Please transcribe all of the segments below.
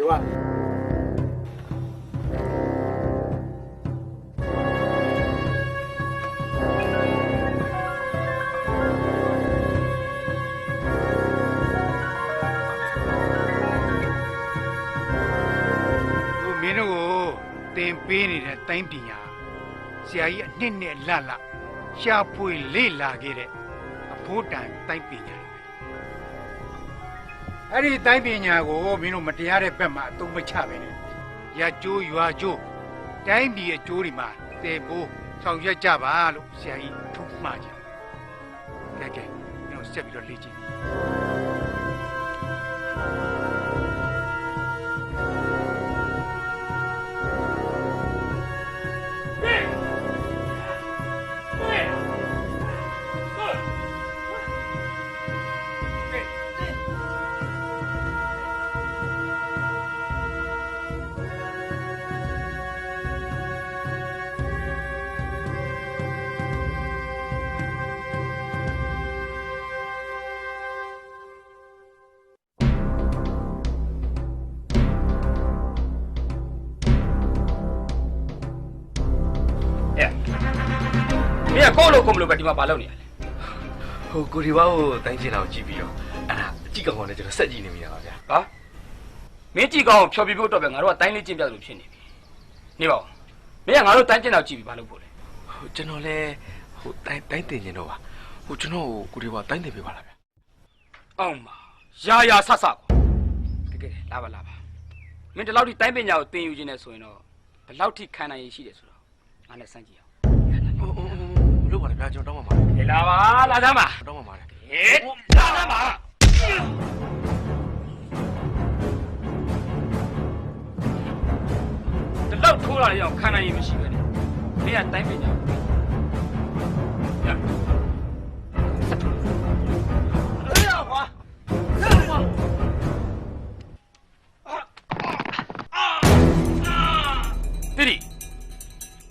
哇。 တင်ပေးနေတဲ့တိုင်းပညာဆရာကြီးအနှစ်နဲ့လတ်ရှာဖွေလေ့လာခဲ့တဲ့အဖို့တန်တိုင်းပညာအဲ့ဒီတိုင်းပညာကိုမင်းတို့မတရားတဲ့ဘက်မှာအသုံးမချပဲနဲ့ရကျိုးရွာကျိုးတိုင်းပြည်အကျိုးတွေမှာတည်ဖို့ဆောင်ရွက်ကြပါလို့ဆရာကြီးထုတ်မှားကြတယ်ကဲမင်းတို့ဆက်ပြီးတော့လေ့ကျင့်ကိုလိုပဲဒီမှာဘာလုပ်နေရလဲဟိုကိုဒီဝါကိုတိုင်းချင်အောင်ကြည့်ပြီးတော့အဲ့ဒါအကြည့်ကောင်းနဲ့ကျွန်တော်ဆက်ကြည့်နေမိတာပါဗျာဟာမင်းကြည့်ကောင်းဖြော်ပြဖို့တော့ပဲငါတို့ကတိုင်းလေးကျင့်ပြလို့ဖြစ်နေပြီနေပါဦးမင်းကငါတို့တိုင်းကျင့်တော့ကြည့်ပြီးဘာလုပ်ဖို့လဲဟိုကျွန်တော်လည်းဟိုတိုင်းတင်ကျင်တော့ပါဟိုကျွန်တော်ကိုဒီဝါတိုင်းတင်ပေးပါလားဗျာအောင်ပါရာဆဆကွာကဲလာပါမင်းဒီလောက်ထိတိုင်းပညာကိုသင်ယူခြင်းနဲ့ဆိုရင်တော့ဘယ်လောက်ထိခံနိုင်ရရှိတယ်ဆိုတော့ငါနဲ့စမ်းကြည့်အောင်လို့ပါလေဗျာကျွန်တော်တောင်းပါပါလာပါလာသားပါတောင်းပါပါလေဟေးလာသားပါဒီလောက်ထိုးလာရအောင်ခံနိုင်ရမရှိပဲနဲ့မင်းကတိုင်းပညာရ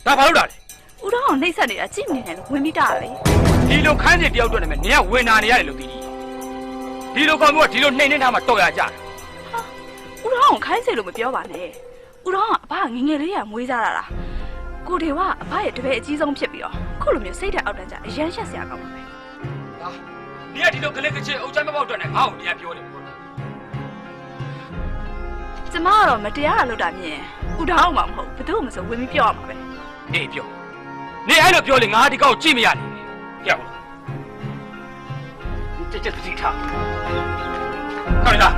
ဒါဘာလို့လာလဲဦးတော်အောင်နှိမ့်ဆက်နေတာကြည့်နေတယ်လို့ဝင်ပြီးတာပဲဒီလိုခန်းကျင်တယောက်တော့နေမယ်နင်ကဝင်နာနေရတယ်လို့သိတယ်ဒီလိုကောင်မျိုးကဒီလိုနှိမ့်နေထားမှတော်ရကြတယ်ဟာဦးတော်အောင်ခိုင်းစေလို့မပြောပါနဲ့ဦးတော်အောင်အဘငငယ်လေးရမွေးစားတာလားကိုတွေကအဘရဲ့တပည့်အကြီးဆုံးဖြစ်ပြီးတော့ခုလိုမျိုးစိတ်ဓာတ်အောက်တန်းကြအရန်ရှက်စရာကောင်းပါပဲဟာနင်ကဒီလိုကလေးကချစ်အုပ်ချမ်းမပေါက်တော့နဲ့ငါ့ကိုနင်ကပြောတယ်ကျမကတော့မတရားတာလုပ်တာမြင်ဦးတော်အောင်မှမဟုတ်ဘယ်သူမှမဆိုဝင်ပြီးပြောရမှာပဲနေပြောနေအဲ့လိုပြောလေငါဒီကောက်ကြည့်မရနဲ့ကြောက်လားကြက်တိထားခေါင်းလာ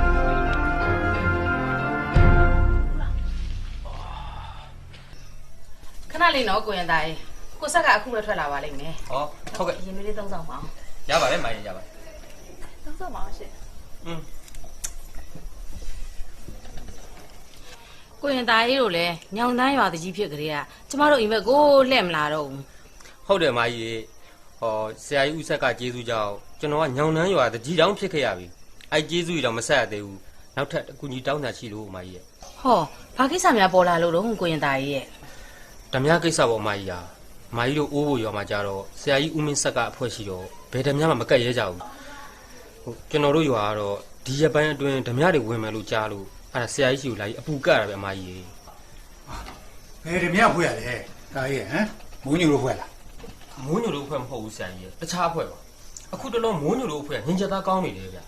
ခဏလေးနော်ကိုရင်သားရေကိုဆက်ကအခုပဲထွက်လာပါလိမ့်မယ်ဟောဟုတ်ကဲ့ရင်လေးသုံးဆောင်ပါအောင်ရပါတယ်မိုင်းရပါတယ်သုံးဆောင်ပါအောင်ရှင်ကိုရင်သားရေးတို့လည်းညောင်တန်းရွာတကြီးဖြစ်ကြတဲ့ကကျမတို့အိမ်ဘက်ကိုလှည့်မလာတော့ဘူးဟုတ်တယ်မကြီးဟောဆရာကြီးဦးဆက်ကကျေးဇူးကြောင့်ကျွန်တော်ကညောင်တန်းရွာတကြီးတောင်ဖြစ်ခဲ့ရပြီအဲ့ကျေးဇူးကြီးတော့မဆက်ရသေးဘူးနောက်ထပ်အကူကြီးတောင်းတာရှိလို့မကြီးရဲ့ဟောဘာကိစ္စများပေါ်လာလို့တော့ကိုရင်သားရေးရဲ့ဓမြကိစ္စပေါ့မကြီးဟာမကြီးတို့အိုးဖို့ရွာမှာကြတော့ဆရာကြီးဦးမင်းဆက်ကအဖွဲ့ရှိတော့ဘယ်ဓမြမှမကတ်ရဲကြဘူးဟိုကျွန်တော်တို့ရွာကတော့ဒီရက်ပိုင်းအတွင်းဓမြတွေဝင်မယ်လို့ကြားလို့အဲ့ဒါဆရာကြီးရှိကိုလာကြီးအပူကတ်ရတာပဲအမကြီးဘယ်ဓမြဖွဲ့ရလဲဒါကြီးဟမ်မိုးညိုလို့ဖွဲ့လားမိုးညိုလို့ဖွဲ့မဟုတ်ဘူးဆရာကြီးတခြားဖွဲ့ပါအခုတလုံးမိုးညိုလို့ဖွဲ့ငင်ချက်သားကောင်းနေတယ်ဗျ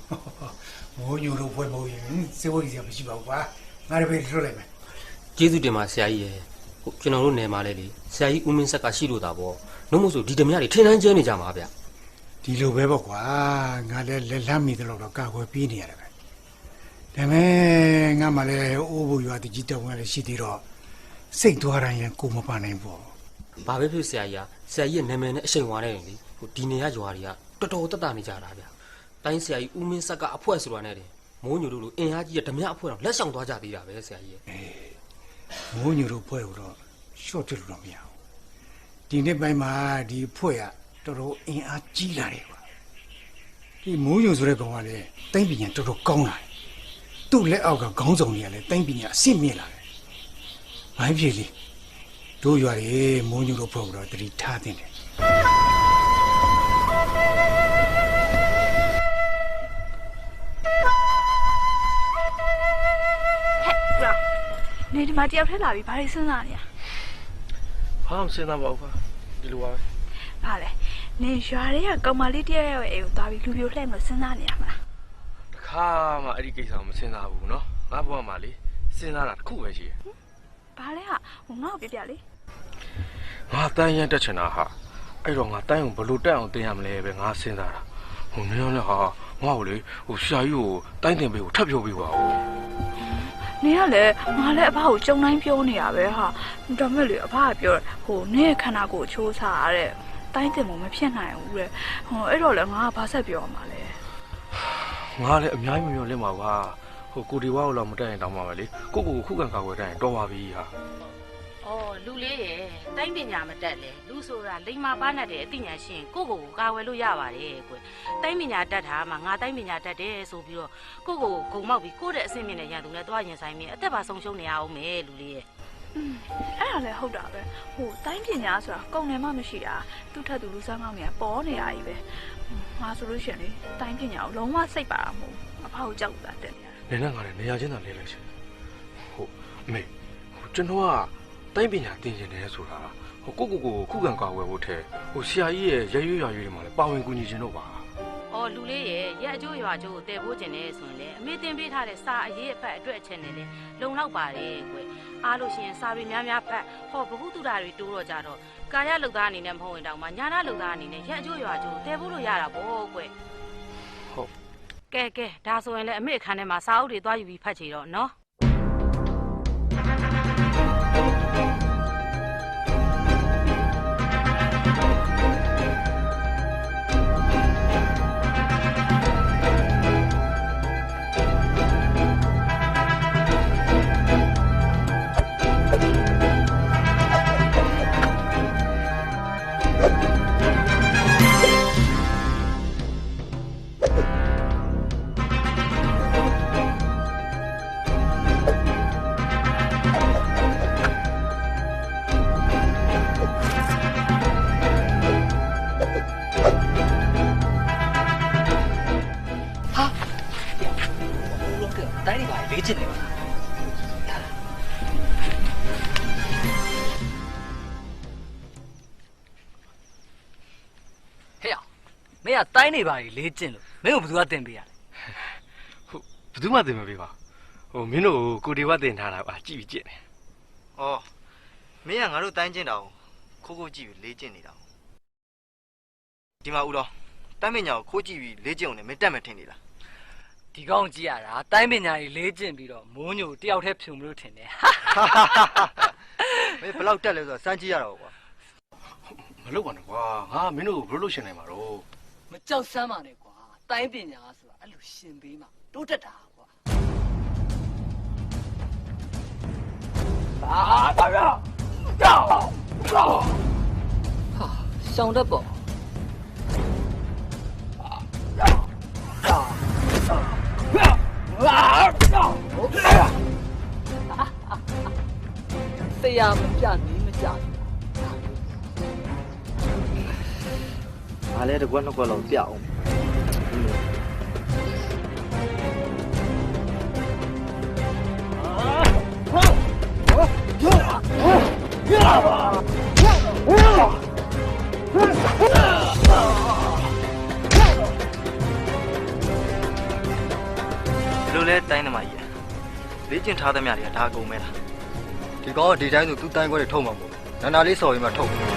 မိုးညိုလို့ဖွဲ့မဟုတ်ရင်စေဝရီစရာမရှိပါဘူးကွာငါတပည့်လွတ်လိုက်မယ်ကျေးဇူးတင်ပါဆရာကြီးရဲ့ဟိုကျွန်တော်တို့နယ်မှာလဲလေဆရာကြီးဦးမင်းဆက်ကရှိလို့တာပေါ့နှုတ်မို့ဆိုဒီဓမြတွေထင်းထမ်းကျဲနေကြမှာဗျဒီလိုပဲပေါ့ကွာငါလည်းလက်လမ်းမိတယ်လို့တော့ကာကွယ်ပေးနေရတယ်ပဲဒါမဲ့ငါမှလည်းအိုးဖို့ရွာတကြီးတောင်းရလည်းရှိသေးတော့စိတ်သွားတိုင်းရင်ကိုမပါနိုင်ဘူးဘာပဲဖြစ်ဆရာကြီးကဆရာကြီးရဲ့နာမည်နဲ့အရှိန်ဝါနေတယ်လေဟိုဒီနေရရွာတွေကတော်တော်တက်တာနေကြတာဗျတိုင်းဆရာကြီးဦးမင်းဆက်ကအဖွဲ့ဆိုတာနဲ့တယ်မိုးညိုတို့လိုအင်အားကြီးရဲ့ဓမြအဖွဲ့တော့လက်ဆောင်သွားကြသေးတာပဲဆရာကြီးရဲ့မိုးညိုတို့ဖွဲ့တော့ရှော့တယ်လို့တော့မရဘူးဒီနေ့ပိုင်းမှာဒီဖွဲ့ကတော်တော်အင်အားကြီးလာတယ်ကွာဒီမိုးညိုဆိုတဲ့ကောင်ကလည်းတိုင်းပညာတော်တော်ကောင်းလာတယ်သူ့လက်အောက်ကခေါင်းဆောင်တွေကလည်းတိုင်းပညာအဆင့်မြင့်လာတယ်ဘာဖြစ်လဲတို့ရွာတွေမိုးညိုတို့ဖွဲ့တော့တတိထားတင်တယ်ဟဲ့ မှာတယောက်ထဲလာပြီးဘာတွေစဉ်းစားနေရ ဟာမစဉ်းစားပါဘူးကွာဒီလိုပါပဲ ဘာလဲနင်ရွာတွေကကောင်မလေးတယောက်ရဲ့အိမ်ကိုသွားပြီးလူပြိုလှည့်မစဉ်းစားနေရမလား တခါမှအဲ့ဒီကိစ္စကိုမစဉ်းစားဘူးနော်ငါဘဝမှာလေစဉ်းစားတာတစ်ခုပဲရှိတယ် ဘာလဲဟာဟိုငါ့ကိုပြပြလေ ငါတန်းရန်တက်ချင်တာဟာအဲ့တော့ငါတန်းကိုဘလို့တက်အောင်တင်ရမလဲပဲငါစဉ်းစားတာဟိုနင်းလည်းဟာငါ့ကိုလေဟိုဆရာကြီးကိုတိုင်းတင်ပေးကိုထပ်ပြောပေးပါဦး နင်ကလည်းငါလည်းအဘကိုကြုံတိုင်းပြောနေရပဲဟာဒါမဲ့လေအဘကပြောဟိုနင့်ရဲ့ခန္ဓာကိုယ်ချိုးစားရတဲ့တိုင်းတင်မှုမဖြစ်နိုင်ဘူးတဲ့ဟိုအဲ့တော့လေငါကဘာဆက်ပြောရမှာလဲ ငါလည်းအများကြီးမပြောလင်းပါကွာဟိုကိုဒီဝါကိုတော့မတက်ရင်တောင်းပါပဲလေကိုကိုခုခံကာကွယ်တိုင်းတော်ပါပြီဟာ အော်လူလေးရဲ့တိုင်းပညာမတက်လေလူဆိုတာလိမ္မာပါနဲ့တဲ့အသိဉာဏ်ရှိရင်ကိုကိုကာဝယ်လို့ရပါတယ်ကွတိုင်းပညာတက်တာမှငါတိုင်းပညာတက်တယ်ဆိုပြီးတော့ကိုကိုဂုံမောက်ပြီးကိုတဲ့အဆင့်မြင့်တဲ့ရန်သူနဲ့တွားရင်ဆိုင်မြင်အသက်ပါဆုံးရှုံးနေရအောင်မယ်လူလေးရဲ့ အဲ့ဒါလည်းဟုတ်တာပဲဟိုတိုင်းပညာဆိုတာကုန်တယ်မှမရှိတာသူ့ထက်သူလူစားကောင်းနေတာပေါ်နေတာကြီးပဲငါဆိုလို့ရှိရင်လေတိုင်းပညာကိုလုံးဝစိတ်ပါတာမဟုတ်အဖေကိုကြောက်တာတက်နေရ နေနဲ့ငါလည်းနေရာချင်းသာလဲလိုက်ရှင်ဟုတ်အမေဟိုကျွန်တော်ကတိုင်းပညာသင်ကျင်တယ်ဆိုတာဟိုကိုခုခံကာကွယ်ဖို့ထဲဟိုဆရာကြီးရဲ့ရဲရွရွတွေမှာလည်းပါဝင်ကူညီခြင်းတော့ပါ အော်လူလေးရဲ့ရက်အကျိုးရွာကျိုးကိုတည်ဖို့ကျင်နေဆိုရင်လေအမေတင်ပေးထားတဲ့စာအရေးအဖက်အတွက်အချက်နဲ့လေလုံလောက်ပါတယ်ကွအားလို့ရှိရင်စာတွေများများဖတ်ဟောဘဟုတုတာတွေတိုးတော့ကြတော့ကာယလုတ်သားအနေနဲ့မဟုတ်ရင်တောင်မှညာနာလုတ်သားအနေနဲ့ရက်အကျိုးရွာကျိုးတည်ဖို့လို့ရတာပေါ့ကွ ဟုတ် ကဲဒါဆိုရင်လည်းအမေအခန်းထဲမှာစာအုပ်တွေသွားယူပြီးဖတ်ချင်တော့နော် တိုင်းတွေပါလေးချစ်နေပါဟဲ့မင်းကတိုင်းတွေပါလေးချစ်လို့မင်းကိုဘယ်သူကတင်ပေးရလဲ ဟုတ်ဘယ်သူမှသင်မပေးပါဟိုမင်းတို့ကိုဒီဝါသင်ထားတာပါကြည့်ပြီးကြည့်နေ ။အော်မင်းကငါတို့တိုင်းကျင့်တာကိုခိုးကြည့်ပြီးလေးကျင့်နေတာ။ဒီမှာဦးတော်တိုင်းပညာကိုခိုးကြည့်ပြီးလေးကျင့်အောင်လည်းမတက်မထင်နေလား ဒီကောင်းကြည့်ရတာတိုင်းပညာကြီးလေးချစ်ပြီးတော့မိုးညိုတယောက်တည်းဖြုံမလို့ထင်တယ် ။မင်းဘယ်လောက်တက်လဲဆိုတော့စမ်းကြည့်ရတော့ကွာ မလုပ်ပါနဲ့ကွာငါမင်းတို့ကိုဘယ်လိုလုပ်ရှင်နိုင်မှာတော့ မကြောက်စမ်းပါနဲ့ကွာတိုင်းပညာဆိုတာအဲ့လိုရှင်ပေးမှတိုးတက်တာကွာဟာရှောင်းတတ်ပေါ့တရားမပြနေမကြဘူး ။ငါလည်းတစ်ခွက်နှစ်ခွက်လောက်ပြအောင် ။လိုလဲတိုင်းသမားကြီးလေးကျင့်ထားသမျှတွေကဒါကုန်မဲလား ဒီကောင်ကဒီတိုင်းဆိုသူ့တိုင်းခွဲတွေထုတ်မှာပေါ့နာနာလေးစော်ရင်မှထုတ် မင်း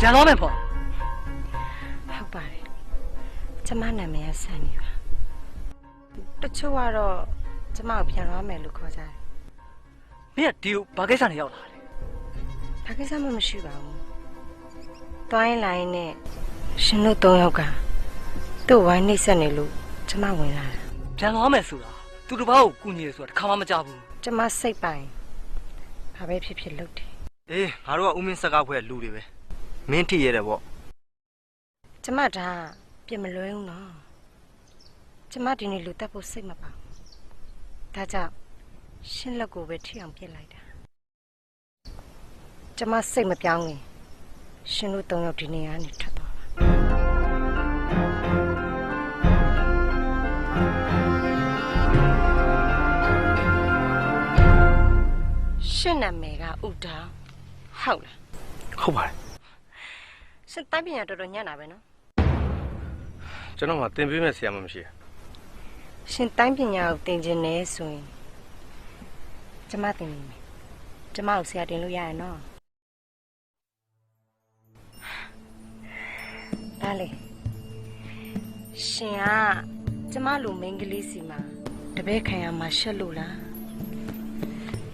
ပြန်တော့မယ်ပေါ့ ကျမနာမည်ဆန်နေပါတချို့ကတော့ကျမကိုပြန်လာမယ်လို့ခေါ်ကြတယ် မင်းကဒီကိုဘာကိစ္စနဲ့ရောက်လာလဲ ဘာကိစ္စမှမရှိပါဘူးတွိုင်းလိုင်းနဲ့ရှင်တို့၃ယောက်ကသူ့ဝိုင်းနှိမ့်ဆက်နေလို့ကျမဝင်လာတာ ပြန်သွားမယ်ဆိုတာသူတစ်ပါးကိုကူညီရဆိုတာတစ်ခါမှမကြားဘူး ကျမစိတ်ပိုင်ဘာပဲဖြစ်ဖြစ်လုပ်တယ် အေးငါတို့ကဦးမင်းဆက်ကားဖွဲ့လူတွေပဲမင်းထိရတယ်ပေါ့ ကျမဒါပြင်မလွဲဘူးနော်ကျမဒီနေ့လူတက်ဖို့စိတ်မပါဘူးဒါကြောင့်ရှင်းလက်ကိုပဲထိအောင်ပြစ်လိုက်တာကျမစိတ်မပြောင်းခင်ရှင်တို့၃ယောက်ဒီနေရာကနေထွက်သွားပါရှင်နာမည်ကဥတောင်ဟုတ်လား ဟုတ်ပါတယ် ရှင်တိုင်းပညာတော်တော်ညံ့တာပဲနော် ကျွန်တော်မှသင်ပေးမဲ့ဆရာမှမရှိ ရှင်တိုင်းပညာကိုသင်ခြင်းနဲ့ဆိုရင်ကျမသင်နေမယ်ကျမကိုဆရာတင်လို့ရရနော်ဒါလေရှင်ကကျမလိုမိန်းကလေးစီမှာတပည့်ခံရမှာရှက်လို့လား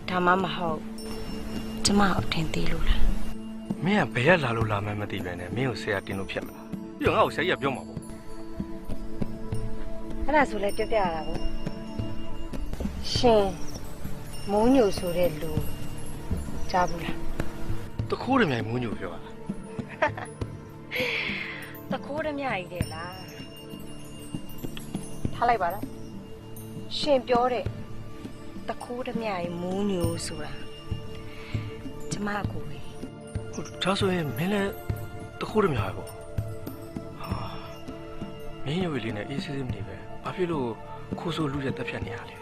ဒါမှမဟုတ်ကျမကိုအထင်သေးလို့လား မင်းကဘယ်ရလာလို့လာမှမသိပဲနဲ့မင်းကိုဆရာတင်လို့ဖြစ်မလားပြီးတော့ငါ့ကိုဆရာကြီးကပြောမှာပေါ့ အဲ့ဒါဆိုလဲပြပြရတာပေါ့ရှင်မိုးညိုဆိုတဲ့လူကြားဘူးလား တခိုးရမြိုင်မိုးညိုပြောတာ တခိုးရမြကြီးတဲ့လားထားလိုက်ပါလားရှင်ပြောတဲ့တခိုးရမြကြီးမိုးညိုဆိုတာကျမကိုပဲ ဟုတ်ဒါဆိုရင်မင်းလည်းတခိုးရမြိုင်ပေါ့ဟာမင်းရွေလေးနဲ့အေးဆေးဆေးမနေပဲဘာဖြစ်လို့ခိုးဆိုးလူရဲ့တက်ဖြတ်နေရလဲ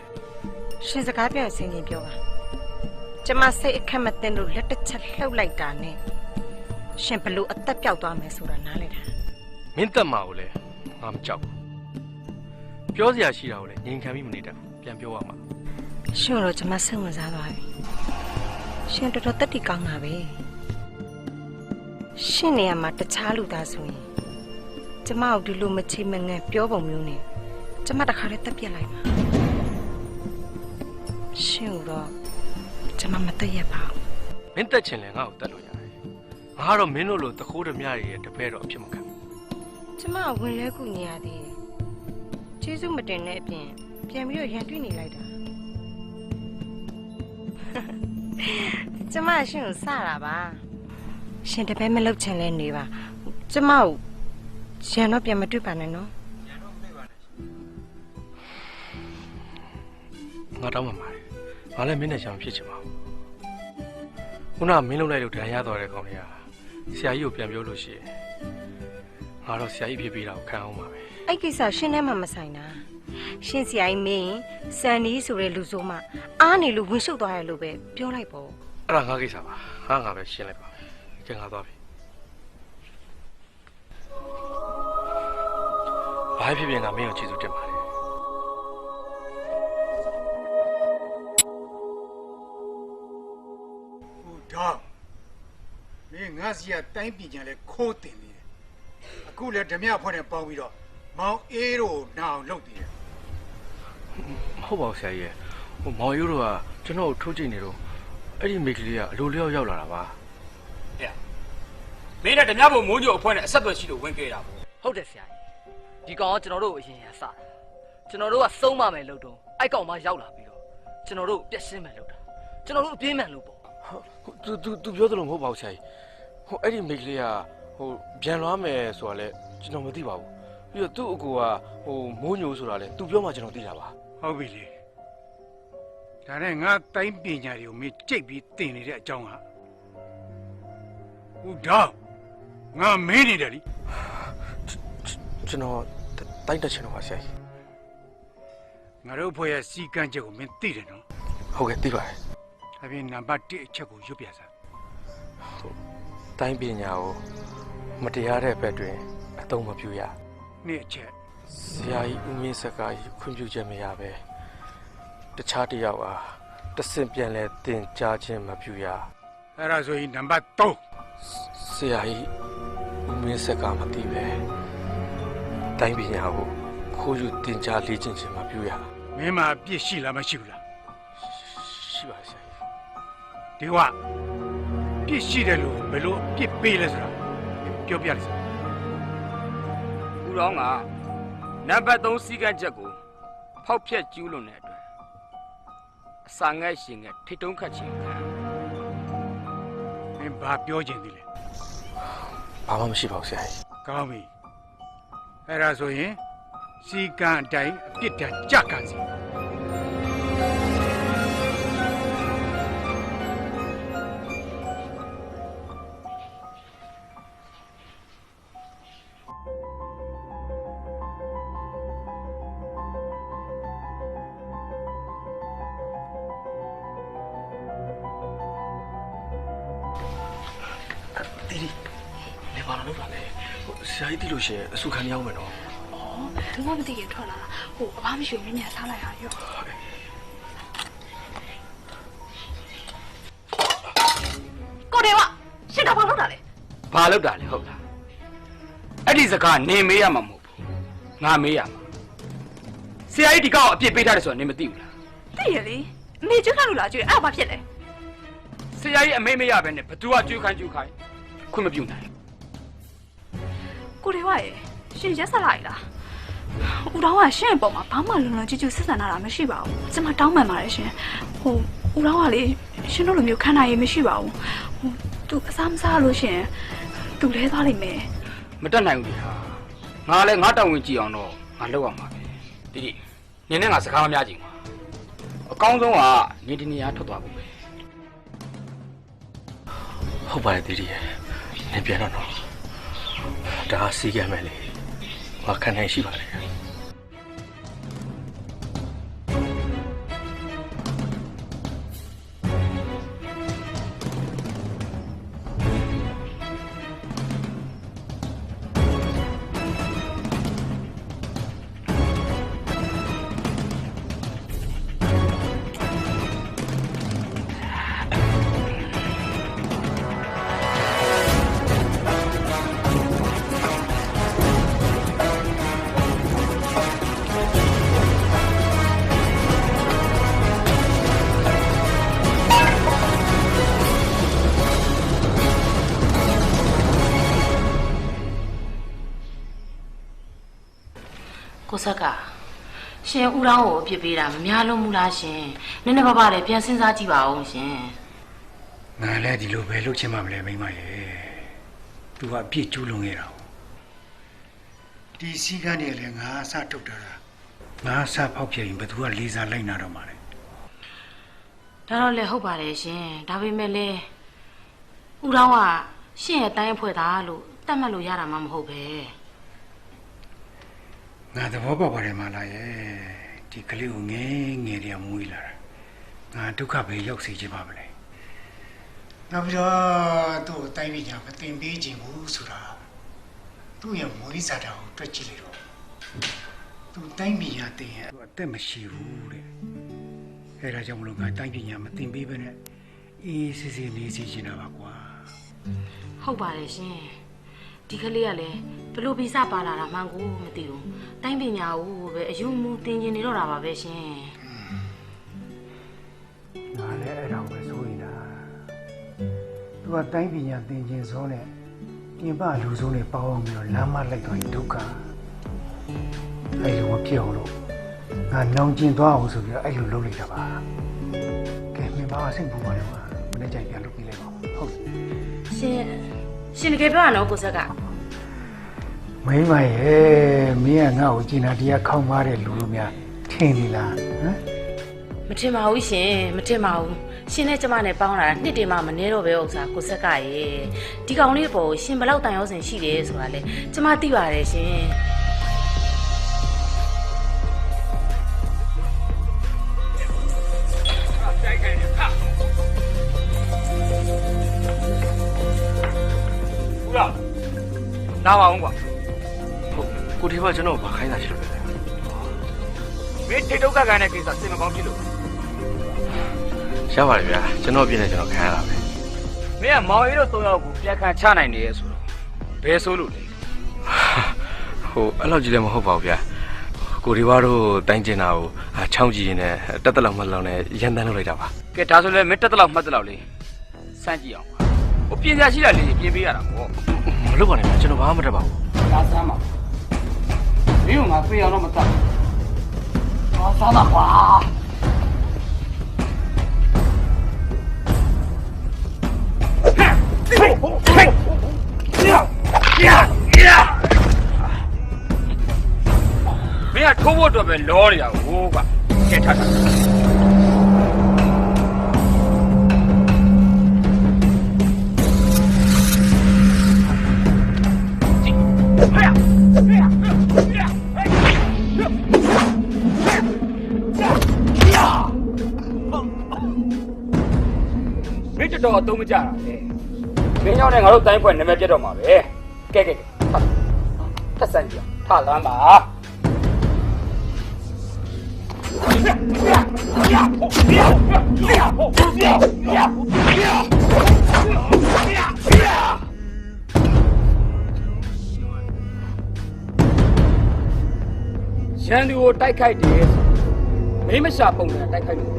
ရှင်စကားပြန်ဆင်းချင်းပြောပါကျမစိတ်အခက်မသိလို့လက်တစ်ချက်လှုပ်လိုက်တာနဲ့ရှင်ဘလို့အသက်ပြောက်သွားမယ်ဆိုတာနားလဲတာ မင်းတက်မှာကိုလည်းငါမကြောက်ဘူးပြောစရာရှိတာကိုလည်းငြိမ်ခံပြီးမနေတတ်ဘူးပြန်ပြောရမှာ ရှင်တော့ကျမစိတ်ဝင်စားသွားပြီရှင်တော်တော်တက်တီကောင်းတာပဲရှင်နေရာမှာတခြားလူသားဆိုရင်ကျမတို့ဒီလိုမချေမငန်ပြောပုံမျိုးနဲ့ကျမတခါတည်းတက်ပြက်လိုက်မှာရှင်တော့ကျမမတက်ရပါဘူး မင်းတက်ချင်လဲငါ့ကိုတက်လို့ရတယ်ငါကတော့မင်းတို့လိုတခိုးရမြရဲ့တပည့်တော့အဖြစ်မခံဘူး ကျမဝင်လဲကူညီရသေးတယ်ကျေးဇူးမတင်တဲ့အပြင်ပြန်ပြီးတော့ရန်တွေ့နေလိုက်တာကျမရှင်ကိုစတာပါရှင်တပည့်မလုပ်ချင်လဲနေပါကျမကိုရန်တော့ပြန်မတွေ့ပါနဲ့နော် ငါတောင်းမှပါတယ်ငါလည်းမင်းနဲ့ရှောင်ဖြစ်ချင်ပါဘူးခုနကမင်းလုံးလိုက်လို့ဒဏ်ရသွားတဲ့ကောင်လေးကဆရာကြီးကိုပြန်ပြောလို့ရှိရင်ငါတော့ဆရာကြီးဖြစ်ပြီးတာကိုခံအောင်ပါပဲ အဲ့ကိစ္စရှင်နဲ့မှမဆိုင်တာရှင်ဆရာကြီးမင်းစန်နီဆိုတဲ့လူဆိုမှအားနေလို့ဝင်ရှုပ်သွားရလို့ပဲပြောလိုက်ပေါ့ အဲ့ဒါငါကိစ္စပါငါပဲရှင်းလိုက်ပါမယ်ကျန်ငါသွားပြီဘာဖြစ်ဖြစ်ငါမင်းကိုကျေးဇူးတင်ပါတယ် ဟိုတော့မင်းငါစီကတိုင်းပြည်ကြလဲခိုးတင်နေတယ်အခုလည်းဓမြဖွဲ့နဲ့ပေါင်းပြီးတော့မောင်အေးတို့နာအောင်လုပ်နေတယ် မဟုတ်ပါဘူးဆရာကြီးရဲ့ဟိုမောင်ရိုးတို့ကကျွန်တော်ကိုထိုးကြည့်နေတော့အဲ့ဒီမိကလေးကအလိုလျောက်ရောက်လာတာပါ ဟဲ့မင်းနဲ့ဓမြဘုံမိုးညိုအဖွဲ့နဲ့အဆက်အသွယ်ရှိလို့ဝင်ခဲ့တာပေါ့ ဟုတ်တယ်ဆရာကြီးဒီကောင်ကကျွန်တော်တို့ကိုအရင်ရစတာကျွန်တော်တို့ကစုံးမမယ်လို့တော့အဲ့ကောင်မှရောက်လာပြီးတော့ကျွန်တော်တို့ပြက်ရှင်းမယ်လို့တာကျွန်တော်တို့အပြင်းမှန်လို့ပေါ့ သူပြောသလိုမဟုတ်ပါဘူးဆရာကြီးဟိုအဲ့ဒီမိကလေးကဟိုပြန်လွားမယ်ဆိုတာလဲကျွန်တော်မသိပါဘူးပြီးတော့သူ့အကူကဟိုမိုးညိုဆိုတာလဲသူပြောမှကျွန်တော်သိတာပါ ဟုတ်ပြီလေဒါနဲ့ငါတိုင်းပညာတွေကိုမင်းကြိတ်ပြီးတင်နေတဲ့အကြောင်းကဟိုတော့ငါမင်းနေတယ်လी ကျွန်တော်တိုက်တက်ချင်တော့ပါဆရာကြီး ငါတို့ဖွဲ့ရဲ့စီကန်းချက်ကိုမင်းသိတယ်နော် ဟုတ်ကဲ့သိပါတယ် ဒါပြင်နံပါတ်1အချက်ကိုရွတ်ပြစား တိုင်းပညာကိုမတရားတဲ့ဘက်တွင်အသုံးမပြုရ နှစ်အချက် ဆရာကြီးဦးမင်းဆက်ကခွင့်ပြုချက်မရပဲတခြားတစ်ယောက်အားတဆင့်ပြန်လဲတင်ကြားခြင်းမပြုရ အဲ့ဒါဆိုရင်နံပါတ်3 ဆရာကြီးဦးမင်းဆက်ကမသိပဲတ တိုင်းပညာကိုခိုးယူတင်ကြားလေ့ကျင့်ခြင်းမှာပြုရ မင်းမှာပြစ်ရှိလားမရှိဘူးလား ရှိပါဆရာကြီး ဒီကပြစ်ရှိတယ်လို့ဘယ်လိုပြစ်ပေးလဲဆိုတာပြောပြလိုက်စမ်း ဦးတော်ကနံပါတ်3စီကံချက်ကိုဖောက်ဖျက်ကျူးလွန်တဲ့အတွက်အစာငတ်ရှင်ငတ်ထိတ်တုံးခတ်ခြင်းခံ မင်းဘာပြောချင်သေးလဲ ဘာမှမရှိပါဘူးဆရာကြီး ကောင်းပြီအဲ့ဒါဆိုရင်စီကံအတိုင်းအပြစ်ဒဏ်ကြခံစီ တီတီနေပါလို့ပါလေဆရာကြီးတီလို့ရှိရင်အဆူခံရအောင်မယ်နော် သူမှမသိခင်ထွက်လာတာဟိုအဘာမရှိဘူးမြန်စားလိုက်ရရောကိုတယ်ဝရှင်းတော့ဘာလုပ်တာလဲ ဘာလုပ်တာလဲဟုတ်လားအဲ့ဒီစကားနင်မေးရမှာမဟုတ်ဘူးငါမေးရမှာဆရာကြီးဒီကောင်အပြစ်ပေးထားတယ်ဆိုတာနင်မသိဘူးလား သိရလေအမေကျွတ်ခါလို့လာကြွေအဲ့ဘာဖြစ်လဲ ဆရာကြီးအမေမရပဲနဲ့ဘသူကကြွေးခိုင်းခွင့်မပြုနိုင် ကိုတယ်ဝရေရှင်ရက်ဆက်လိုက်လားဦးတော်ကရှင့်ပေါ်မှာဘာမှလုံလုံကြွကြွဆက်ဆံတာမရှိပါဘူးကျွန်မတောင်းပန်ပါတယ်ရှင်ဟိုဦးတော်ကလေရှင်တို့လိုမျိုးခံနိုင်ရမရှိပါဘူးဟိုသူအစားမစားလို့ရှင်သူလဲသွားလိမ့်မယ် မတက်နိုင်ဘူးလေဟာငါလည်းငါတောင်းဝင်ကြည့်အောင်တော့ငါလုပ်ရမှာပဲတီတီနင်နဲ့ငါစကားမများကြည့်ပါအကောင်းဆုံးကနင်ဒီနေရာထွက်သွားဖို့ပဲ ဟုတ်ပါတယ်တီတီရဲ့နေပြန်တော့နော်ဒါစီကံမယ်လေဘာခံနိုင်ရှိပါလဲ ကိုဆက်ကရှင်ဦးတောင်းကိုအပြစ်ပေးတာမများလို့မူလားရှင်နည်းနည်းပါးပါးလည်းပြန်စဉ်းစားကြည့်ပါဦးရှင် ငါလည်းဒီလိုပဲလုပ်ချင်မှမလဲမိမရဲ့သူကအပြစ်ကျူးလွန်ခဲ့တာဒီစီကံနဲ့လည်းငါအစထုတ်တာငါအစဖောက်ပြရင်ဘသူကလေးစားလိုက်နာတော့မှာလဲ ဒါတော့လည်းဟုတ်ပါတယ်ရှင်ဒါပေမဲ့လည်းဦးတောင်းကရှင်ရဲ့တိုင်းအဖွဲ့သားလို့တတ်မှတ်လို့ရတာမှမဟုတ်ပဲ ငါသဘောပေါက်ပါတယ်မလားရဲ့ဒီကလေးကိုငယ်ငယ်တည်းမွေးလာတာငါဒုက္ခပဲရောက်စေချင်ပါမလဲနောက်ပြီးတော့သူ့အတိုင်းပညာမသင်ပေးခြင်းဘူးဆိုတာသူ့ရဲ့မွေးစားတာကိုတွက်ကြည့်လိုက်တော့သူတိုင်းပညာသင်ရင်သူအသက်မရှိဘူးတဲ့အဲဒါကြောင့်မလို့ငါတိုင်းပညာမသင်ပေးဘဲနဲ့အေးစစ်စစ်နေစီချင်တာပါကွာ ဟုတ်ပါတယ်ရှင်ဒီကလေးကလည်းဘလို့ဗီဇပါလာတာမှန်ကိုမသိဘူးတိုင်းပညာကိုပဲအယူမူတင်ကျင်နေတော့တာပါပဲရှင် ငါလည်းအဲ့ဒါပဲဆိုနေတာသူကတိုင်းပညာသင်ခြင်းစောနဲ့ပြင်ပလူဆုံးနဲ့ပေါင်းအောင်ပြီးတော့လမ်းမလိုက်သွားရင်ဒုက္ခအဲ့လိုမဖြစ်အောင်လို့ငါနောင်ကျင်သွားအောင်ဆိုပြီးတော့အဲ့လိုလုပ်လိုက်တာပါကဲမင်းဘာစိတ်ပူပါလဲကွာမနေ့ကျရင်ပြန်လုပ်ပြီးလိုက်ပါဟုတ် ရှင်တကယ်ပြောရနော်ကိုဆက်က မိမရဲ့မင်းကငါ့ကိုကျင်နာတရားခေါင်းမားတဲ့လူလိုများထင်နေလားဟမ် မထင်ပါဘူးရှင်မထင်ပါဘူးရှင်နဲ့ကျမနဲ့ပေါင်းလာတာနှစ်တည်းမှမနေတော့ပဲဥစ္စာကိုဆက်ကရဲ့ဒီကောင်လေးပေါ်ရှင်ဘလောက်တန်ရောစင်ရှိတယ်ဆိုတာလေကျမသိပါတယ်ရှင် ဦးတော်လာပါအောင်ကွာ ဟုတ်ကိုထေးကကျွန်တော်ဘာခိုင်းတာရှိလို့လဲ မင်းထိတ်တုတ်ကကန်တဲ့ကိစ္စစင်မကောင်းဖြစ်လို့ ရပါတယ်ဗျာကျွန်တော်ပြည့်နေကျွန်တော်ခံရတာပဲ မင်းကမောင်ရီတို့၃ယောက်ကိုပြန်ခံချနိုင်နေရဲဆိုတော့ဘယ်ဆိုလို့လဲ ဟ အဲ့လောက်ကြီးလည်းမဟုတ်ပါဘူးဗျာကိုဒီဘာတို့တိုင်းကျင်တာကိုချောင်းကြည့်ရင်လည်းတက်တက်လောက်မှတ်လောက်နဲ့ရန်တန်းလုပ်လိုက်တာပါ ကဲဒါဆိုလည်းမင်းတက်တက်လောက်မှတ်တက်လောက်လေးစမ်းကြည့်အောင်ဟိုပြင်စရာရှိတာလေးပြင်ပေးရတာပေါ့ မလုပ်ပါနဲ့ဗျာကျွန်တော်ဘာမှမတတ်ပါဘူး ဒါစမ်းပါမင်းကငါပြေအောင်တော့မတတ်ဘူးဟာစားပါကွာမင်းကထိုးဖို့အတွက်ပဲလောနေရဟိုးကကဲထားတာမင်းတော်အသုံးမကြတာလေမင်းရောက်နေငါတို့တိုင်းဖွဲ့နာမည်ပြတ်တော့မှာပဲကဲထပ်စမ်းကြည့်ထလမ်းပါရန်သူကိုတိုက်ခိုက်တယ်မိမရှာပုံနဲ့တိုက်ခိုက်လို့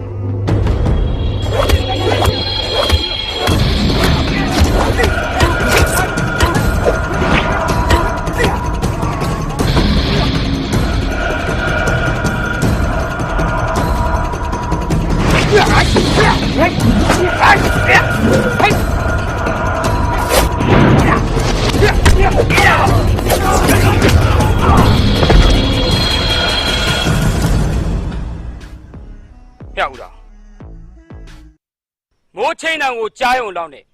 မိုးချင်းတန်ကိုကြားရုံလောက်နဲ့